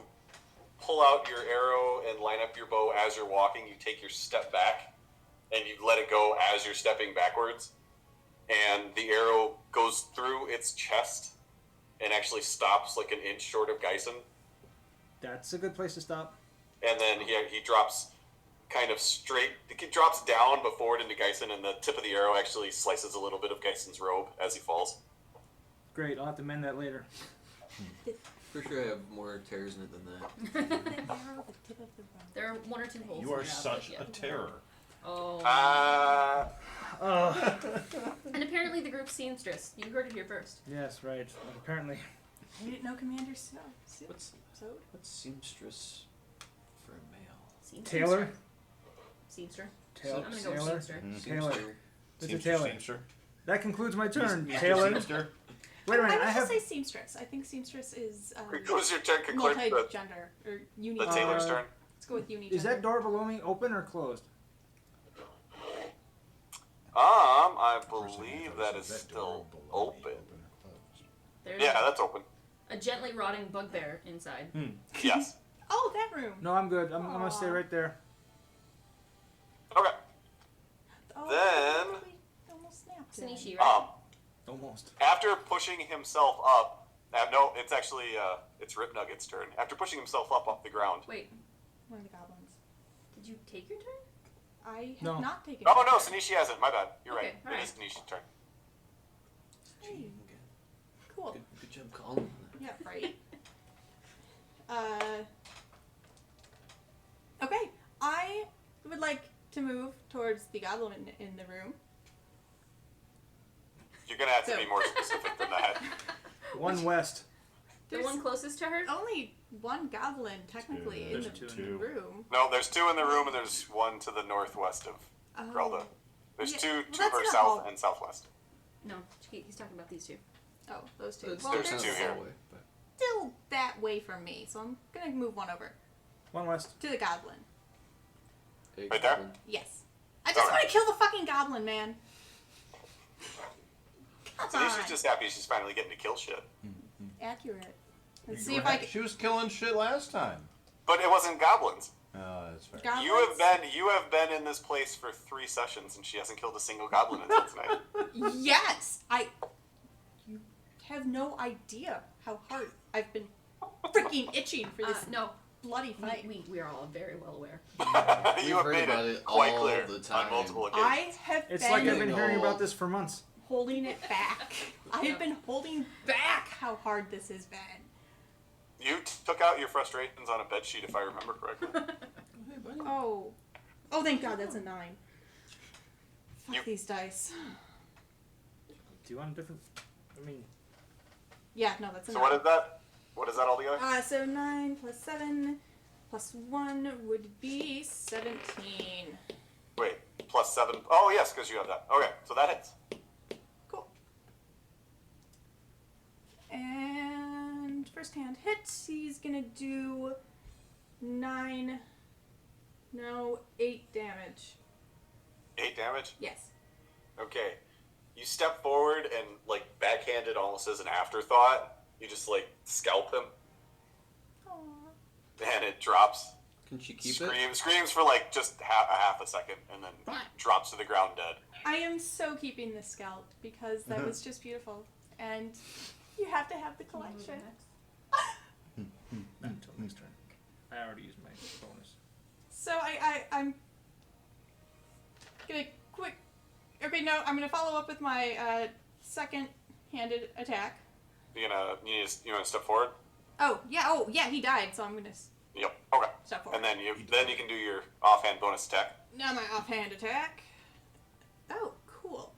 pull out your arrow and line up your bow as you're walking. You take your step back, and you let it go as you're stepping backwards. And the arrow goes through its chest and actually stops like an inch short of Geisen. That's a good place to stop. And then he drops kind of straight. He drops down but forward into Geisen, and the tip of the arrow actually slices a little bit of Geisen's robe as he falls. Great, I'll have to mend that later. For sure I have more tears in it than that. There are one or two holes. You in are the such outfit, a terror. Oh. And apparently the group's seamstress. You heard it here first. Yes, right. Apparently. I didn't know Commander What's seamstress for a male? Seamster. Taylor? Seamster. Taylor? I'm gonna go with Sailor? seamster. Taylor. Mr. Seamster, Taylor. Seamster. That concludes my turn. Mr. Taylor. Seamster. Wait a minute, I I would have. say seamstress. I think seamstress is It was your turn, Clark. The multi-gender or uni. Taylor's turn. Let's go with uni. Is that door below me open or closed? I believe that is still open. There's Yeah, that's open. a gently rotting bugbear inside. Yes. Oh, that room. No, I'm good. I'm gonna stay Aw. right there. Okay. Oh, Then- we almost snapped it. Sinishi, right? Almost. After pushing himself up, no, it's actually it's Rip Nugget's turn. After pushing himself up off the ground. Wait, One of the goblins. did you take your turn? I have No. not taken. Oh my no, turn. Sinishi hasn't. My bad. You're Okay, right. It alright. is Sinishi's turn. Hey, cool. Good job calling that. Yeah, right. Okay, I would like to move towards the goblin in the room. You're gonna have to So- be more specific than that. One west. The There's one closest to her? only one goblin technically in There's the two. room. No, there's two in the room, and there's one to the northwest of Oh. Grelda. There's Yeah, two well, to that's her in a south hall. and southwest. No, he's talking about these two. Oh, those two. There's Well, there's there's two here. hallway, but still that way from me, so I'm gonna move one over One west. to the goblin. hey, Right there? Goblin. Yes. I just Okay. want to kill the fucking goblin, man. Come Sinishi's on. just happy she's finally getting to kill shit. Accurate. Let's You see if were I ha- can. She was killing shit last time. But it wasn't goblins. Oh, that's fair. Goblins? You have been in this place for 3 sessions, and she hasn't killed a single goblin until tonight. Yes, You have no idea how hard I've been freaking itching for this No, bloody fight. we are all very well aware. You have heard made about it it quite all clear the on time. multiple occasions. I have It's been like I've been No. hearing about this for months. holding it back. I have been holding back how hard this has been. You took out your frustrations on a bedsheet, if I remember correctly. Hey, buddy. Oh, thank God, that's a 9. Fuck You- these dice. Do you want a different? I mean, Yeah, no, that's a So 9. what is that? What is that altogether? So 9 plus 7 plus 1 would be 17. Wait, plus 7. Oh, yes, because you have that. Okay, so that hits. Cool. And first hand hit, he's gonna do 8 damage. 8 damage? Yes. Okay. You step forward and, like, backhanded almost as an afterthought. You just, like, scalp him, Aww. and it drops. Can she keep it? Screams for, like, just half a second, and then drops to the ground dead. I am so keeping this scalp because that was just beautiful. And you have to have the collection. not until next turn. I already used my bonus. So I'm gonna quick. Okay, no, I'm gonna follow up with my second-handed attack. You want to step forward? Oh yeah, he died, so I'm gonna Yep. Okay. step forward. And then you can do your offhand bonus attack. Now my offhand attack. Oh, cool.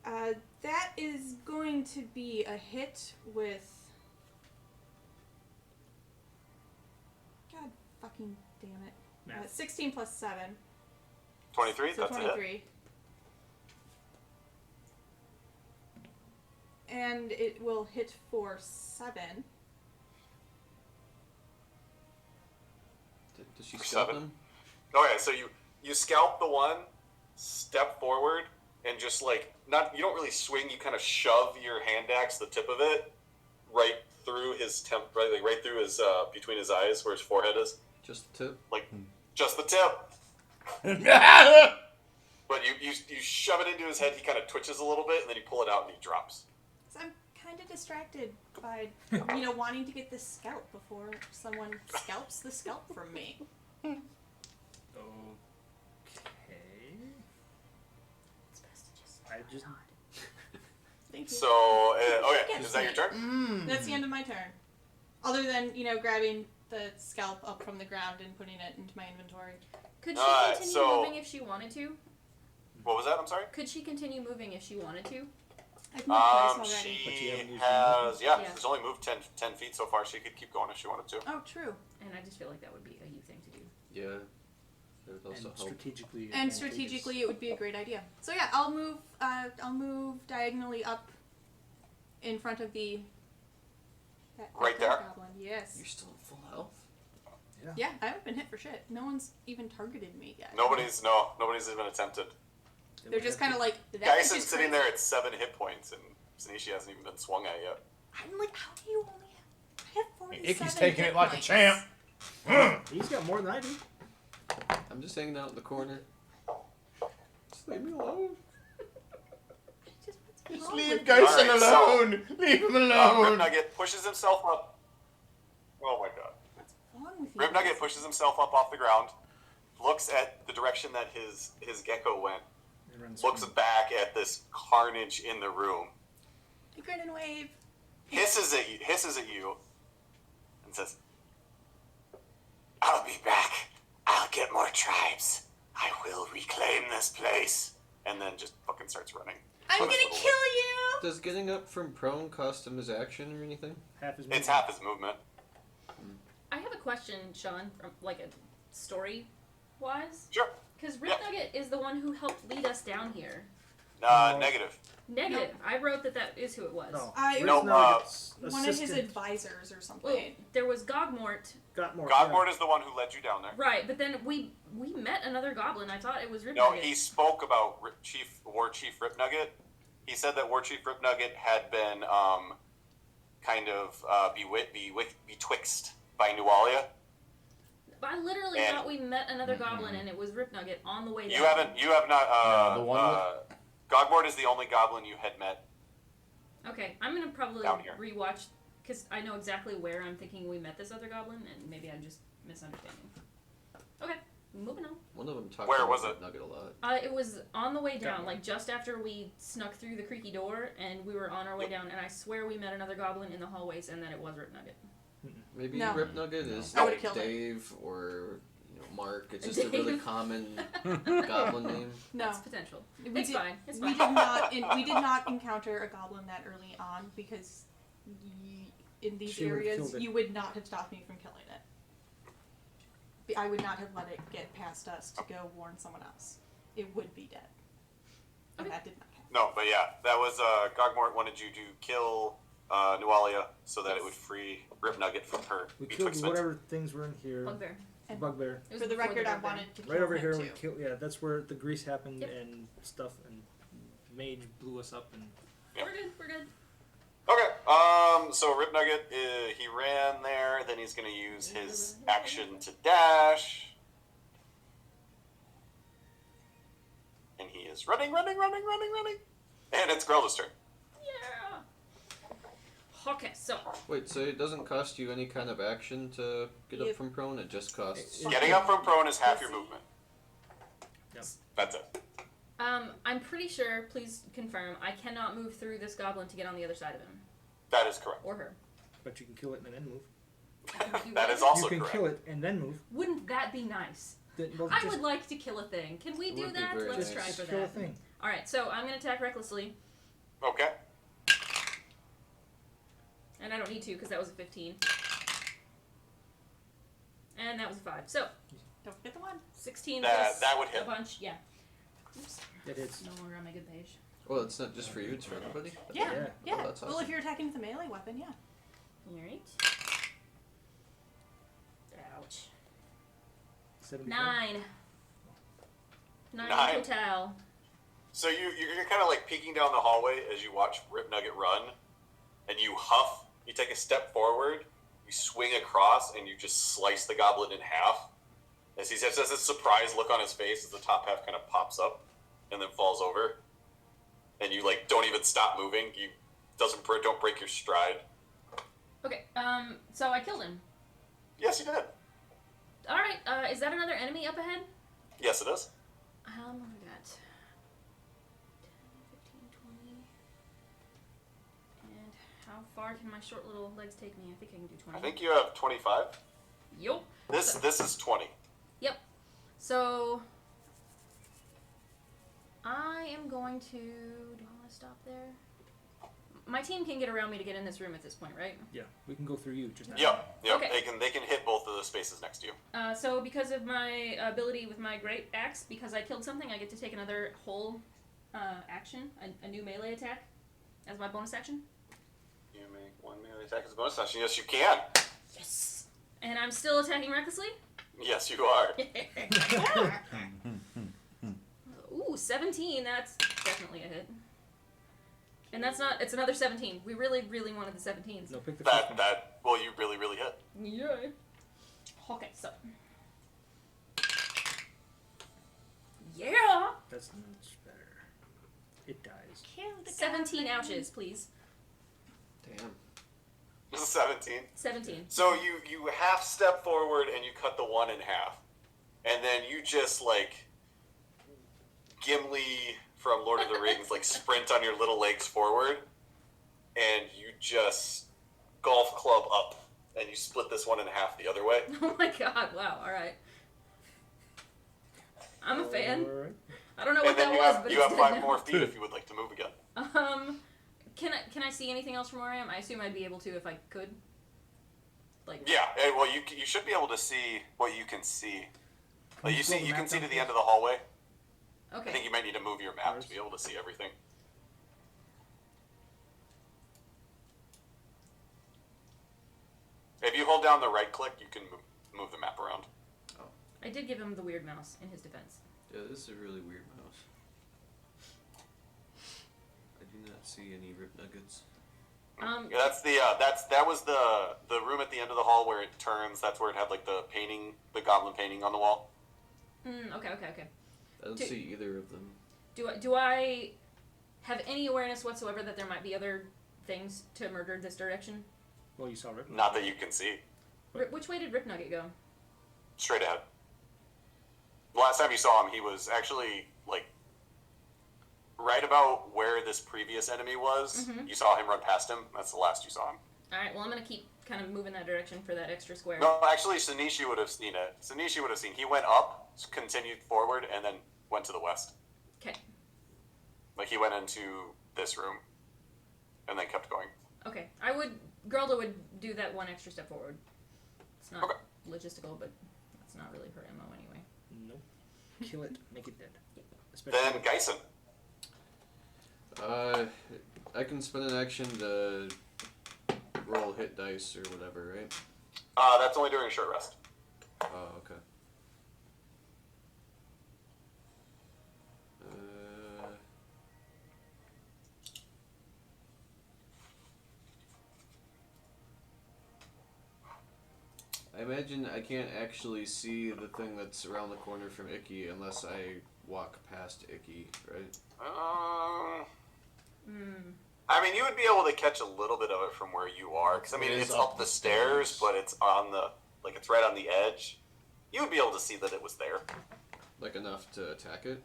That is going to be a hit with. God fucking damn it. Math. 16 plus 7. 23. So That's a hit. 23. And it will hit for 7. Does she scalp 7. him? Okay, so you scalp the one, step forward, and just like you don't really swing. You kind of shove your hand axe, the tip of it, right through his right through his between his eyes where his forehead is, Just the tip? like just the tip. But you shove it into his head. He kind of twitches a little bit, and then you pull it out, and he drops. So I'm kind of distracted by, wanting to get this scalp before someone scalps the scalp from me. Okay. It's best to just I just. Thank you. So, okay, is that your turn? That's the end of my turn. Other than, grabbing the scalp up from the ground and putting it into my inventory. Could she Alright, continue so- moving if she wanted to? What was that? I'm sorry? Could she continue moving if she wanted to? I've moved twice already. But She you haven't used has, Yeah. she's only moved 10 feet so far. She could keep going if she wanted to. Oh, true. And I just feel like that would be a you thing to do. Yeah. It would also And help. strategically. And advantageous. strategically, it would be a great idea. So yeah, I'll move diagonally up in front of that Right there? goblin. Yes. You're still at full health? Yeah, I haven't been hit for shit. No one's even targeted me yet. Nobody's even attempted. They're just kind of like that. Gyson's is sitting crazy. there at 7 hit points, and Sanishi hasn't even been swung at yet. I'm like, how do you only have? I have 47 Icky's taking hit it like a points. champ. He's got more than I do. I'm just hanging out in the corner. Just leave me alone. Just what's Just wrong leave with Gyson Alright, so- alone. Leave him Rip alone. Nugget pushes himself up. Oh my god. What's wrong with you? Rip Nugget pushes himself up off the ground, looks at the direction that his gecko went, And runs looks from- back at this carnage in the room, I grin and wave. hisses at you, and says, "I'll be back. I'll get more tribes. I will reclaim this place." And then just fucking starts running. I'm Punch gonna little kill you. Does getting up from prone cost him his action or anything? half his. It's movement. half his movement. I have a question, Sean, from like a story wise. Sure. Because Rip Yeah. Nugget is the one who helped lead us down here. No. Negative. Negative. I wrote that is who it was. No. I No, Nugget's one of his assistant advisors or something. Well, there was Gogmort. got more. Godmort is the one who led you down there. Right, but then we met another goblin. I thought it was Rip No, Nugget. he spoke about War Chief Rip Nugget. He said that War Chief Rip Nugget had been kind of betwixt by Nualia. I literally And- thought we met another goblin and it was Rip Nugget on the way down. You have not. No, the one Gogmort is the only goblin you had met. Okay, I'm gonna probably Down here. rewatch because I know exactly where I'm thinking we met this other goblin, and maybe I'm just misunderstanding. Okay, moving on. One of them talked Where about was it? Nugget a lot. It was on the way down, Down. like just after we snuck through the creaky door, and we were on our way down, and I swear we met another goblin in the hallways, and then it was Rip Nugget. Maybe No. Rip Nugget is I would've like killed it. Dave or Mark. It's just a really Dave. common goblin name. No, That's potential. we It's did, fine. It's we fine. did not. We did not encounter a goblin that early on because in these She would've areas killed it. you would not have stopped me from killing it. I would not have let it get past us to go warn someone else. It would be dead. And Okay. that did not happen. No, but yeah, that was Gogmort wanted you to kill Nualia so that it would free Rip Nugget from her We killed betwixment. whatever things were in here. Bugbear. Bugbear. It was For the before record, I bugbear. wanted to kill Right over him here, too. we killed. Yeah, that's where the grease happened Yep. and stuff, and Mage blew us up. And We're good. We're good. Okay, so Rip Nugget, he ran there, then he's going to use his action to dash. And he is running. And it's Grelda's turn. Yeah. Okay, so Wait, so it doesn't cost you any kind of action to get up Yep. from prone? It just costs. Getting up from prone is half your movement. Yep. That's it. I'm pretty sure. Please confirm. I cannot move through this goblin to get on the other side of him That is correct. or her. but you can kill it and then move. I can do That that. is also you can correct. kill it and then move. Wouldn't that be nice? Then, well, I just, would like to kill a thing. Can we It do would be that? very Let's nice. try just for kill a that. thing. All right, so I'm gonna attack recklessly, Okay. and I don't need to because that was a 15, and that was a 5. So Don't forget the one. 16 That- plus that would hit. a bunch. Yeah. Oops. It hits. No longer on my good page. Well, it's not just for you; it's for everybody. Yeah. Yeah. Yeah. Oh, that's Well, awesome. if you're attacking with a melee weapon, yeah. Alright. Ouch. 74. 9. 9 Nine. total. So you're kind of like peeking down the hallway as you watch Rip Nugget run, and you huff. You take a step forward, you swing across, and you just slice the goblin in half. As he has this surprised look on his face as the top half kind of pops up and then falls over, and you like don't even stop moving. You don't break your stride. Okay. So I killed him. Yes, you did. All right. Is that another enemy up ahead? Yes, it is. What do we got? 10, 15, 20. And how far can my short little legs take me? I think I can do 20. I think you have 25. Yup. This is 20. Yep. So I am going to. Do I want to stop there? My team can get around me to get in this room at this point, right? Yeah, we can go through you. Just not Yep. Okay. They can hit both of the spaces next to you. So because of my ability with my great axe, because I killed something, I get to take another whole action, a new melee attack, as my bonus action. You make one melee attack as a bonus action. Yes, you can. Yes. And I'm still attacking recklessly. Yes, you are. Ooh, 17. That's definitely a hit. And that's not. It's another 17. We really, really wanted the 17s. No, pick the first one. Well, you really, really hit. Yeah. Okay, so. Yeah. That's much better. It dies. Kill the 17 goblin. ouches, please. Damn. This is 17. 17. So you half step forward and you cut the one in half, and then you just like Gimli from Lord of the Rings, like sprint on your little legs forward, and you just golf club up, and you split this one in half the other way. Oh my god! Wow. All right. I'm a fan. Alright. I don't know And what then that you was, have but you it's have dead 5 now. more feet if you would like to move again. Can I see anything else from where I am? I assume I'd be able to if I could. Like. Yeah. Well, you should be able to see what you can see. Like you scroll see the you map can see down, to the please? end of the hallway. I Okay. think you might need to move your map to be able to see everything. If you hold down the right click, you can move the map around. I did give him the weird mouse in his defense. Yeah, this is a really weird mouse. I do not see any rip nuggets. Yeah, that's that was the room at the end of the hall where it turns. That's where it had like the painting, the goblin painting on the wall. Okay. I don't Do- see either of them. Do I have any awareness whatsoever that there might be other things to murder this direction? Well, you saw Rip. Not that you can see. Which way did Rip Nugget go? Straight ahead. The last time you saw him, he was actually like right about where this previous enemy was. Mhm. You saw him run past him. That's the last you saw him. All right. Well, I'm gonna keep kind of moving that direction for that extra square. No, actually, Sanishi would have seen it. Sanishi would have seen. He went up, continued forward, and then went to the west. Okay. Like he went into this room, and then kept going. Okay. Geralda would do that one extra step forward. It's not Okay. logistical, but that's not really her MO anyway. Nope. Kill it. Make it dead. Then Geisen. I can spend an action to roll hit dice or whatever, right? That's only during a short rest. Oh, okay. I imagine I can't actually see the thing that's around the corner from Icky unless I walk past Icky, right? I mean, you would be able to catch a little bit of it from where you are, because I mean, It is it's up the stairs, but it's on the it's right on the edge. You would be able to see that it was there. Like enough to attack it?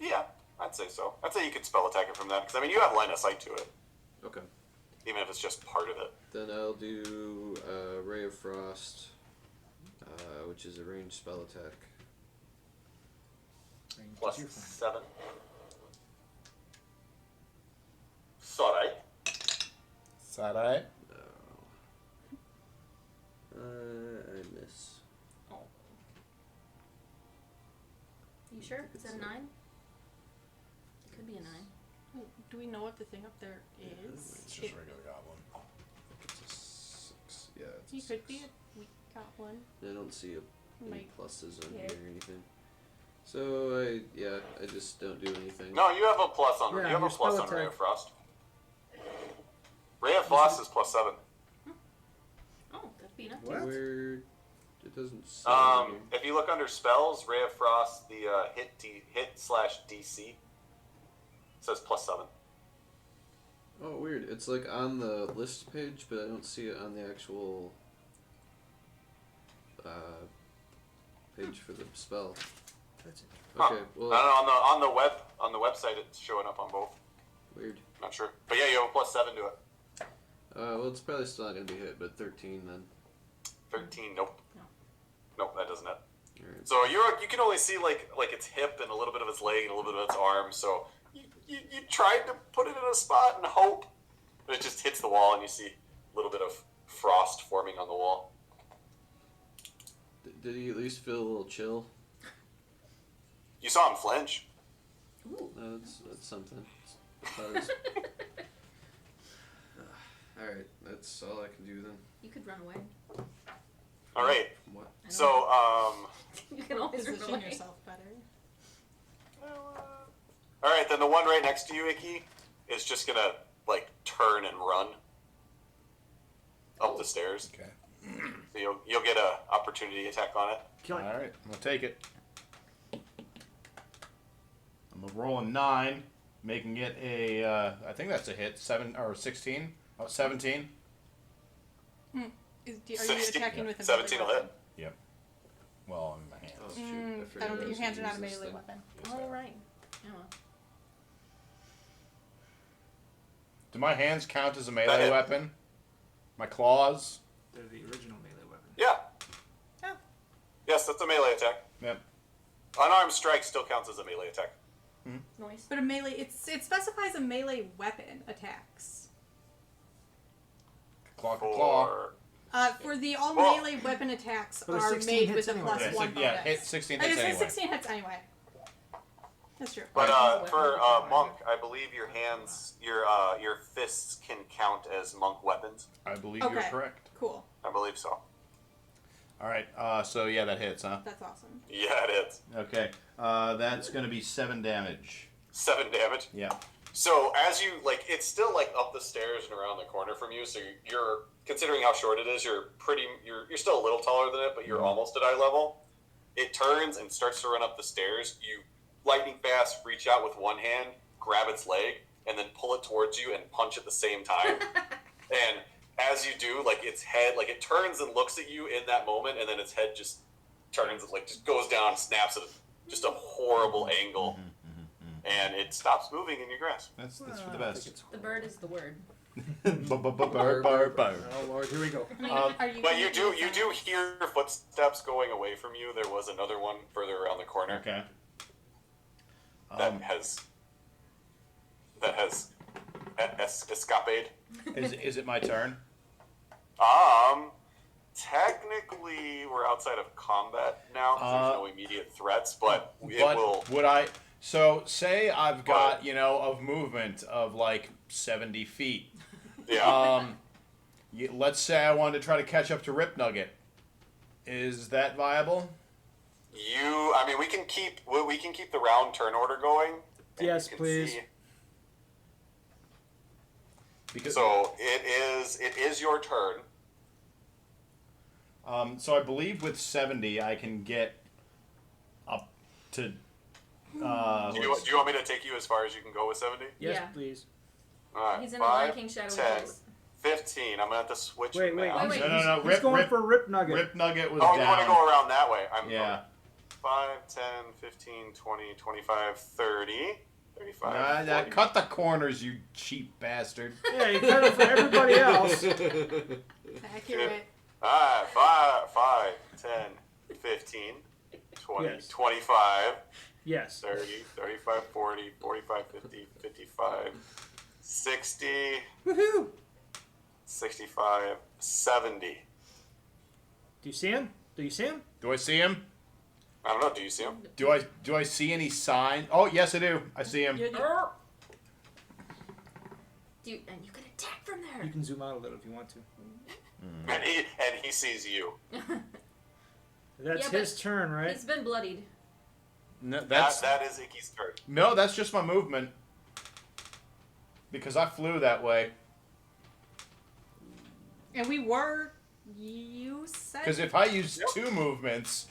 Yeah, I'd say so. I'd say you could spell attack it from that, because I mean, you have line of sight to it, Okay. even if it's just part of it. Then I'll do Ray of Frost, which is a ranged spell attack. Plus You're fine. 7. Sorry. Side eye. I miss. You sure? Is that a 9? It could be a 9. Do we know what the thing up there is? It's just regular goblin. It's a 6. Yeah, it's He a could 6. be a weak goblin. I don't see any Might- pluses on Yeah. here or anything. So I just don't do anything. No, you have a plus on. Yeah, you have a your plus spell on Ray attack. of Frost. Ray of Frost is plus 7. Oh, that'd be enough. What? Where it doesn't say on here. If you look under spells, Ray of Frost, the hit/DC says plus 7. Oh, weird. It's like on the list page, but I don't see it on the actual page for the spell. That's it. Okay, I well, don't know, on the website it's showing up on both. weird. Not sure. But yeah, you have a +7 to it. Well, it's probably still not gonna be hit, but 13 then. 13, nope. No. Nope, that doesn't hit. Alright. So you can only see like its hip and a little bit of its leg and a little bit of its arm. So you tried to put it in a spot and hope, but it just hits the wall and you see a little bit of frost forming on the wall. Did he at least feel a little chill? You saw him flinch. Ooh. That's something. Alright, that's all I can do then. You could run away. All right. What? I don't So know. You can always run Position away. yourself better. all right, then the one right next to you, Icky, is just gonna like turn and run up the stairs. Okay. So you'll get a opportunity attack on it. Kill All it. right, we'll take it. I'm rolling 9, making it a. I think that's a hit. 7 or 16. Oh, 17. Are you 16, attacking with a 17 melee will hit. weapon? Yep. Well, in my hand. Oh, shoot. I forgot don't think your was hands are gonna not a use this melee thing. weapon. All right. Oh, well. Do my hands count as a That melee hit. weapon? My claws? They're the original melee weapon. Yeah. Oh. Yes, that's a melee attack. Yep. Unarmed strike still counts as a melee attack. Noise. But a melee, it specifies a melee weapon attacks. Claw, claw. For the all Well- melee weapon attacks But a are 16 made hits with a anyway. plus Yeah, 1 yeah, bonus. hit 16 I hits just said anyway. 16 hits anyway. That's true. But Weapon. for monk, I believe your hands, your fists can count as monk weapons. I believe you're Okay. correct. Cool. I believe so. All right. So yeah, that hits, huh? That's awesome. Yeah, it is. Okay. That's going to be 7 damage. 7 damage. Yeah. So as you it's still up the stairs and around the corner from you. So you're considering how short it is. You're still a little taller than it, but you're almost at eye level. It turns and starts to run up the stairs. You lightning fast reach out with one hand, grab its leg, and then pull it towards you and punch at the same time. And as you do, its head, it turns and looks at you in that moment, and then its head just turns, just goes down, snaps at just a horrible angle, and it stops moving in your grasp. That's for the best. The bird is the word. Oh Lord, here we go. Are you But you do hear footsteps going away from you. There was another one further around the corner Okay. that has escapade. Is it my turn? Technically, we're outside of combat now. 'Cause there's no immediate threats, but it But will. would I? So say I've got of movement of 70 feet. Yeah. Let's say I wanted to try to catch up to Rip Nugget. Is that viable? We can keep the round turn order going. and Yes, you can please. see. Because So it is your turn. so I believe with 70 I can get up to. Do you want me to take you as far as you can go with 70? Yes, Yeah. please. All right. He's in the 5, Lion King shadow 10, place. 15. I'm gonna have to switch. Wait. maps. Wait. No. He's going for Rip Nugget. Rip Nugget was Oh, down. you want to go around that way? Yeah. 5, 10, 15, 20, 25, 30, 35. 40. Cut the corners, you cheap bastard. Yeah, you cut it for everybody else. accurate? 5, 10, 15, 20, Yes. 25, Yes. 30, 35, 40, 45, 50, 55, 60, Woohoo! 65, 70. Do you see him? Do you see him? Do I see him? I don't know. Do you see him? Do I see any sign? Oh, yes, I do. I see him. Dude, and you can attack from there. You can zoom out a little if you want to. And he sees you. That's Yeah, but his turn, right? He's been bloodied. No, That is Icky's turn. no, that's just my movement. Because I flew that way. And you said. Because if I used 2 movements,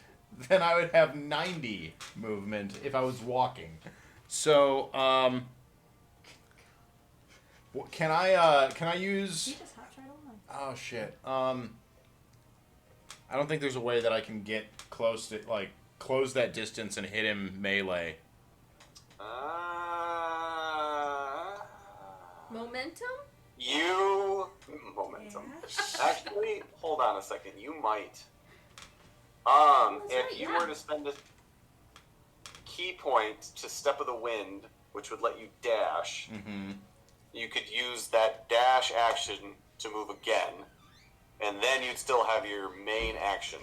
then I would have 90 movement if I was walking. So, Can I You use? just hopped right along. Oh shit. I don't think there's a way that I can get close to close that distance and hit him melee. Momentum? Momentum. Yeah. Actually, hold on a second. You might. That's If right, you yeah. were to spend a key point to Step of the Wind, which would let you dash, Mm-hmm. you could use that dash action to move again, and then you'd still have your main action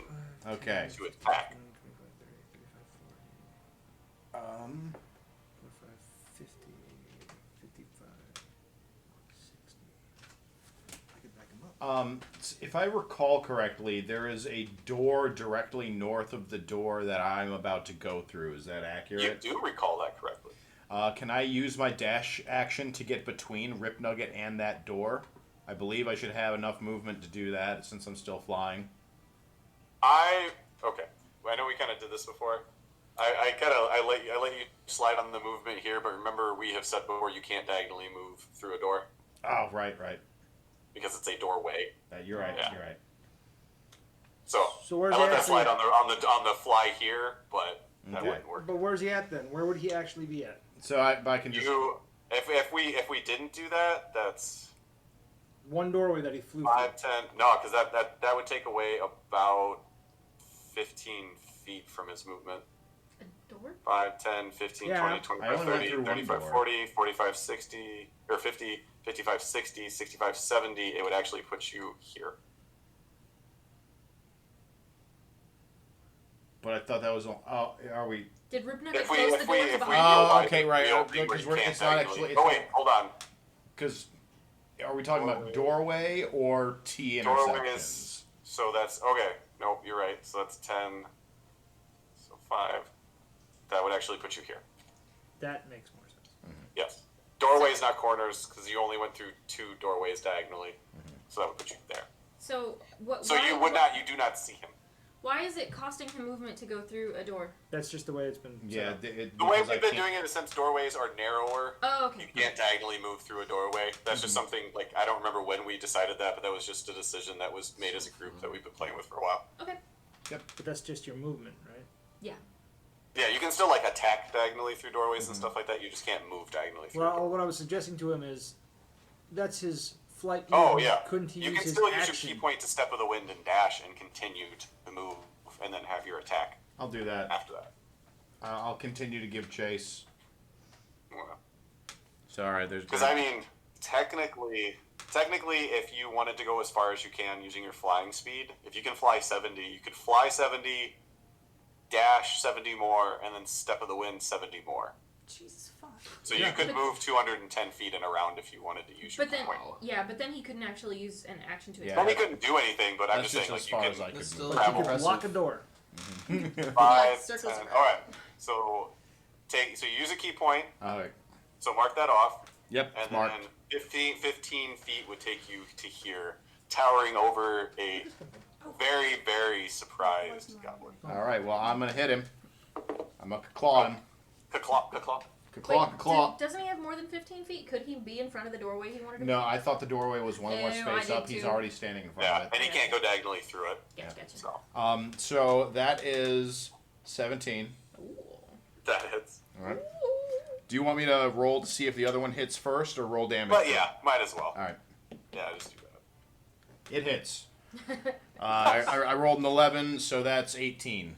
Okay. to attack. 45, 50, 55, 60. I could back him up. If I recall correctly, there is a door directly north of the door that I'm about to go through. Is that You accurate? do recall that correctly. Can I use my dash action to get between Rip Nugget and that door? I believe I should have enough movement to do that since I'm still flying. Okay. I know we kind of did this before. I let you slide on the movement here, but remember we have said before you can't diagonally move through a door Oh, right. because it's a doorway. You're right. Yeah. You're right. So where's I let he that slide actually- on the fly here, but that Okay. wouldn't work. But where's he at then? Where would he actually be at? So I can just. If we didn't do that, that's One doorway that he flew 5, 10. No, because that would take away about 15 feet from his movement. A door? 5, 10, 15, Yeah. 20, I 25, only went 30, through one 35, door. 40, 45, 60, or 50, 55, 60, 65, 70. It would actually put you here. But I thought that was. Oh, are we? Did Rip Nugget If we close the if doors we if we behind Oh, you? okay, right, the opening where because you we're- can't it's not diagonally- actually- Oh it's wait, hold on. Because are we talking about doorway or T Doorway intersections? is so that's okay. Nope, you're right. So that's 10. So 5. That would actually put you here. That makes more sense. Yes. Doorways, not corners, because you only went through 2 doorways diagonally. So that would put you there. So what? So why, you do not see him. Why is it costing him movement to go through a door? That's just the way it's been. Yeah, set up. The way because I we've been can't- doing it is since doorways are narrower, Oh, you okay. can't diagonally move through a doorway. That's just something, like, I don't remember when we decided that, but that was just a decision that was made as a group that we've been playing with for a while. Okay. But that's just your movement, right? Yeah. Yeah, you can still, like, attack diagonally through doorways and stuff like that. You just can't move diagonally through. Well, what I was suggesting to him is that's his flight. Oh, movement. yeah. Couldn't he You use can his still use action? your key point to Step of the Wind and dash and continue to move and then have your attack I'll do that. after that. I'll continue to give chase. Sorry, there's. Because, I mean, technically, if you wanted to go as far as you can using your flying speed, if you can fly 70, you could fly 70, dash 70 more, and then Step of the Wind 70 more. Jesus fuck. So Yeah. you could But- move 210 feet in a round if you wanted to use your But then, point. but then he couldn't actually use an action to Yeah. attack. Then he couldn't do anything, but I'm That's just saying, as like, far you as I can could That's move. still Grab You could Well, block a door. 5, circles 10. around. Alright, so so you use a key point, All right. so mark that off, Yep. and Smart. then 15 feet would take you to here, towering over a very, very surprised goblin. All right. Well, I'm gonna hit him. I'm gonna claw him. Ka-claw, ka-claw. Claw, Wait, claw. doesn't he have more than 15 feet? Could he be in front of the doorway he wanted to No, I thought the doorway was one more No, I space did up. He's too. already standing in front Yeah, of and he can't go diagonally through it, be? Gotcha. so it. So that is 17. Ooh. that hits. All right. Do you want me to roll to see if the other one hits first, or roll damage? But first? yeah, might as well. All right. Yeah, just do that. It hits. I rolled an 11, so that's 18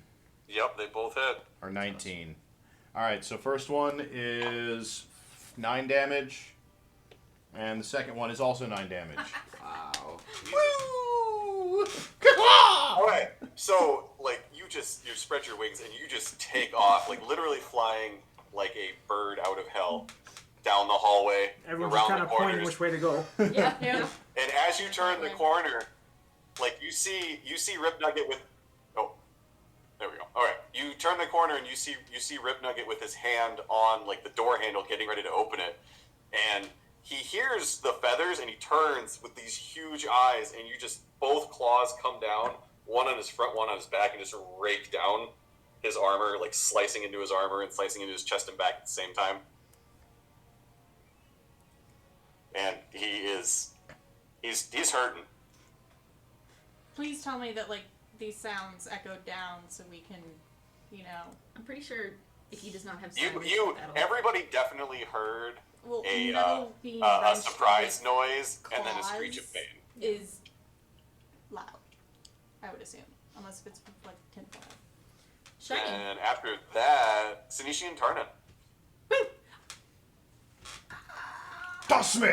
Yep, they both hit. or 19. All right. So first one is 9 damage, and the second one is also 9 damage. Wow. Alright, so, like, you spread your wings and you just take off, like, literally flying like a bird out of hell down the hallway, Everyone's just around kind the of pointing corners. which way to go. Yeah. Yeah. And as you turn the corner, like, you see Rip Nugget with... Oh, there we go. Alright, you turn the corner and you see Rip Nugget with his hand on, like, the door handle, getting ready to open it. And he hears the feathers and he turns with these huge eyes, and you just... Both claws come down, one on his front, one on his back, and just rake down his armor, like slicing into his armor and slicing into his chest and back at the same time. and he's hurting. Please tell me that, like, these sounds echoed down so we can, you know... I'm pretty sure if he does not have You, sound, that'll... everybody definitely heard Well, a metal being a wrenched surprise with noise and then a screech of claws pain. is loud, I would assume. Unless if it's, like, tinfoil. Shiny. And after that, Sinishi and Tarnan. Toss me!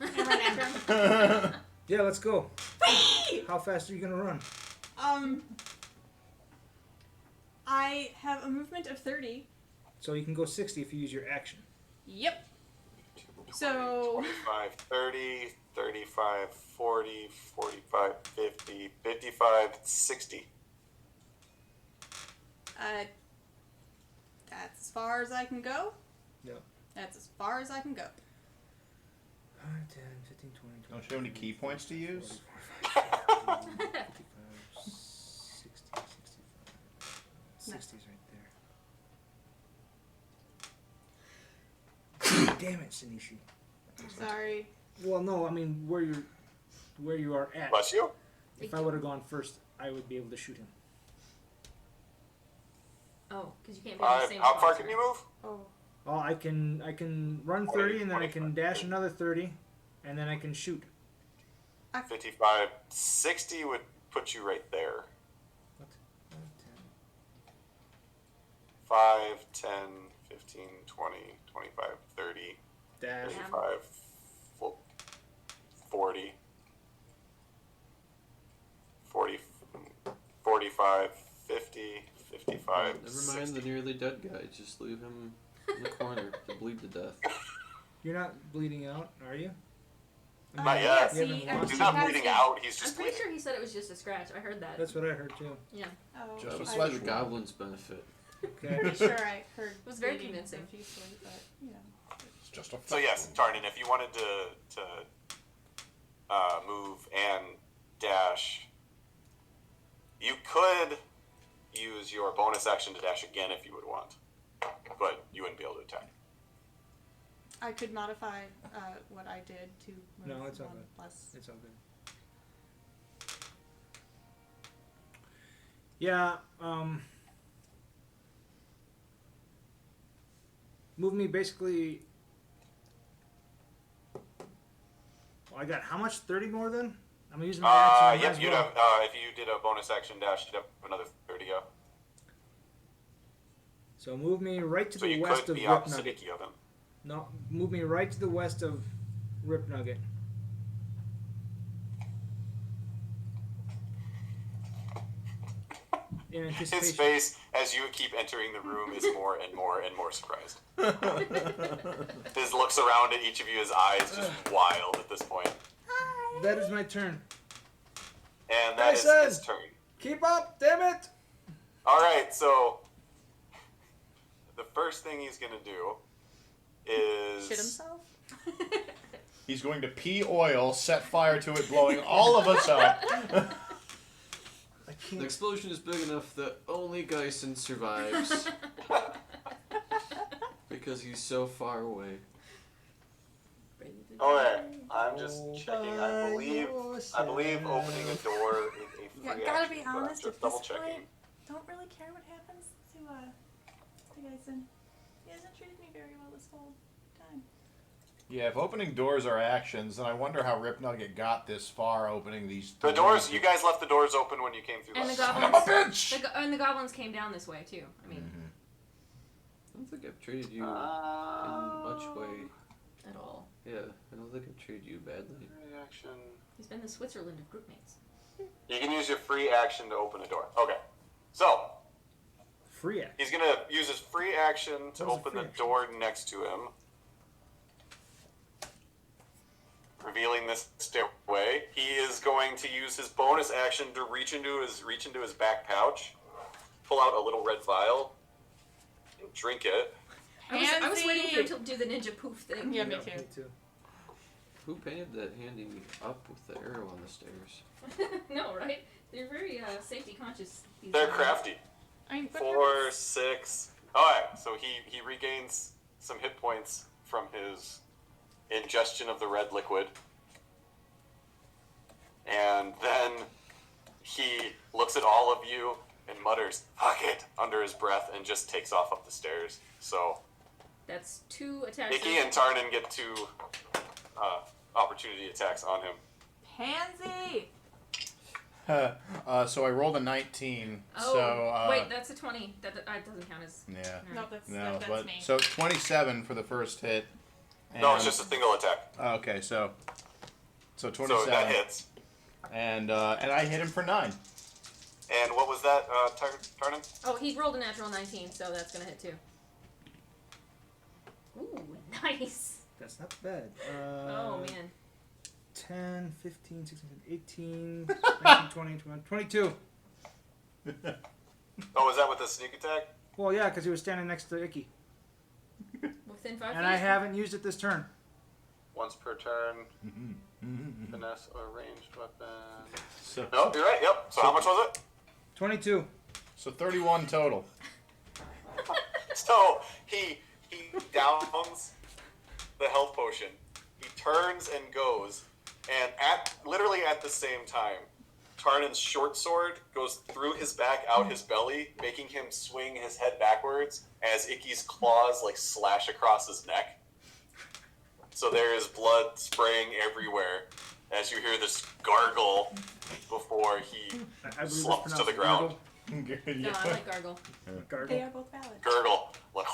And run after him. Yeah, let's go. Whee! How fast are you gonna run? I have a movement of 30. So you can go 60 if you use your action. Yep. So... 25, 30, 35, 40, 45, 50, 55, 60. That's as far as I can go. Yep. That's as far as I can go. 5, 10, 15, 20, Don't you have any key points to use? 55, 60, 65. 60's right there. Damn it, Sinishi. Sorry. Well, no, I mean where you are at. Bless you. If I would have gone first, I would be able to shoot him. Oh, because you can't be on the same How far spot, can right? you move? Oh. Oh, I can run 30 and then I can dash another 30 and then I can shoot. 55, 60 would put you right there. What? 5, 10, 15, 20, 25, 30, Dash. 35, 40, 40, 45, 50, 55, Never 60. mind the nearly dead guy. Just leave him in the corner to bleed to death. You're not bleeding out, are you? I Not yet. you haven't See, lost He's it. not Has bleeding he- out, he's I'm just pretty bleeding. sure he said it was just a scratch. I heard that. That's what I heard too. Yeah. Oh. Just a For slight the one. goblins' benefit. Okay. Pretty sure I heard. It was very bleeding convincing. profusely, but you know. It's just a So yes, Tarnan, if you wanted to move and dash, you could use your bonus action to dash again if you would want, but you wouldn't be able to attack. I could modify what I did to move No, it's all one good. less. It's all good. Yeah, move me basically. Well, I got how much? 30 more then? I'm using my action. Yep, as you'd well. have, if you did a bonus action dash, you'd have another 30 up. So move me right to So the you west could of be Rip opposite Nugget. Icky of him. No, move me right to the west of Rip Nugget. In anticipation. His face, as you keep entering the room, is more and more and more surprised. His looks around at each of you, his eyes just wild at this point. That is my turn. And that is Jason! his turn. Keep up, damn it! Alright, so the first thing he's gonna do is Shit himself? He's going to pee oil, set fire to it, blowing all of us up. I The can't. explosion is big enough that only Geisen survives. Because he's so far away. Okay, I'm just checking. I believe opening a door is a free Yeah, gotta action, be but I'm honest, just at double this checking. point, don't really care what happens to Geisen. He hasn't treated me very well this whole time. Yeah, if opening doors are actions, then I wonder how Rip Nugget got this far opening these The doors, you guys left the doors open when you came through And the last time. goblins, and the goblins came down this way too. I mean, I don't think I've treated you in much way. at all. Yeah, I don't think I've treated you badly. Free action. He's been the Switzerland of groupmates. You can use your free action to open a door. Okay. So, Free action. he's going to use his free action to What is a open free the action? door next to him, revealing this stairway. He is going to use his bonus action to reach into his back pouch, pull out a little red vial, and drink it. I was waiting for him Handsy! to do the ninja poof thing. Yeah, me Yeah, too. Me too. Who painted that handy up with the arrow on the stairs? No, right? They're very safety conscious. These They're days. crafty. I mean, but 4, 6. Alright, so he regains some hit points from his ingestion of the red liquid. And then he looks at all of you and mutters, "Fuck it," under his breath and just takes off up the stairs. So, That's 2 attacks. Icky and Tarnan get 2 opportunity attacks on him. Pansy! So I rolled a 19. Oh, so, wait, that's a 20. That doesn't count as. Yeah. No, that's but me. so 27 for the first hit. No, it's and- just a single attack. Okay, so 27. So that hits. And I hit him for 9. And what was that, Tarnan? Oh, he rolled a natural 19, so that's gonna hit too. Ooh, nice. That's not bad. Oh man. 10, 15, 16, 18, 19, 20, 21, 22. Oh, was that with a sneak attack? Well, yeah, because he was standing next to Icky. Within 5 feet. And I haven't used it this turn. Once per turn, finesse or ranged weapon. So, Nope, you're right, yep. So how much was it? 22. so 31 total. So he downs the health potion. He turns and goes, and literally at the same time, Tarnan's short sword goes through his back, out his belly, making him swing his head backwards as Icky's claws slash across his neck. So there is blood spraying everywhere as you hear this gargle before he I believe it's slumps to the pronounced ground. No, I like gargle. Gargle. They are both valid. Gurgle. Like,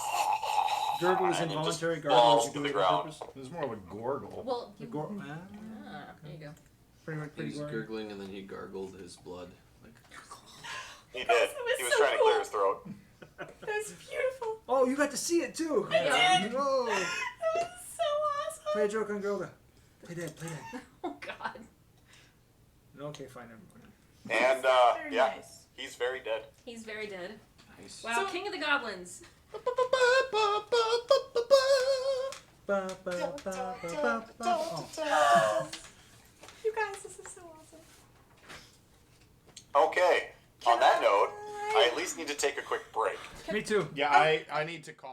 Gurgle is and he just involuntary. falls Gargle is to you the do it on ground. purpose. This is more of a gorgle. Well, The you, there you go. pretty much He pretty was gory. gurgling and then he gargled his blood. Like, He did. was He was so trying to clear cool. his throat. That was beautiful. Oh, you got to see it too. Yeah. Whoa. That was so awesome. Play a joke on Gilda. Play dead, play dead. Oh God. Okay, fine, never mind. And, Very yeah, nice. he's very dead. He's very dead. nice. Wow, King of the Goblins. Ba, ba, ba, ba, ba, ba. Oh. You guys, this is so awesome. Okay, on that note, I at least need to take a quick break. Me too. Yeah, I need to call.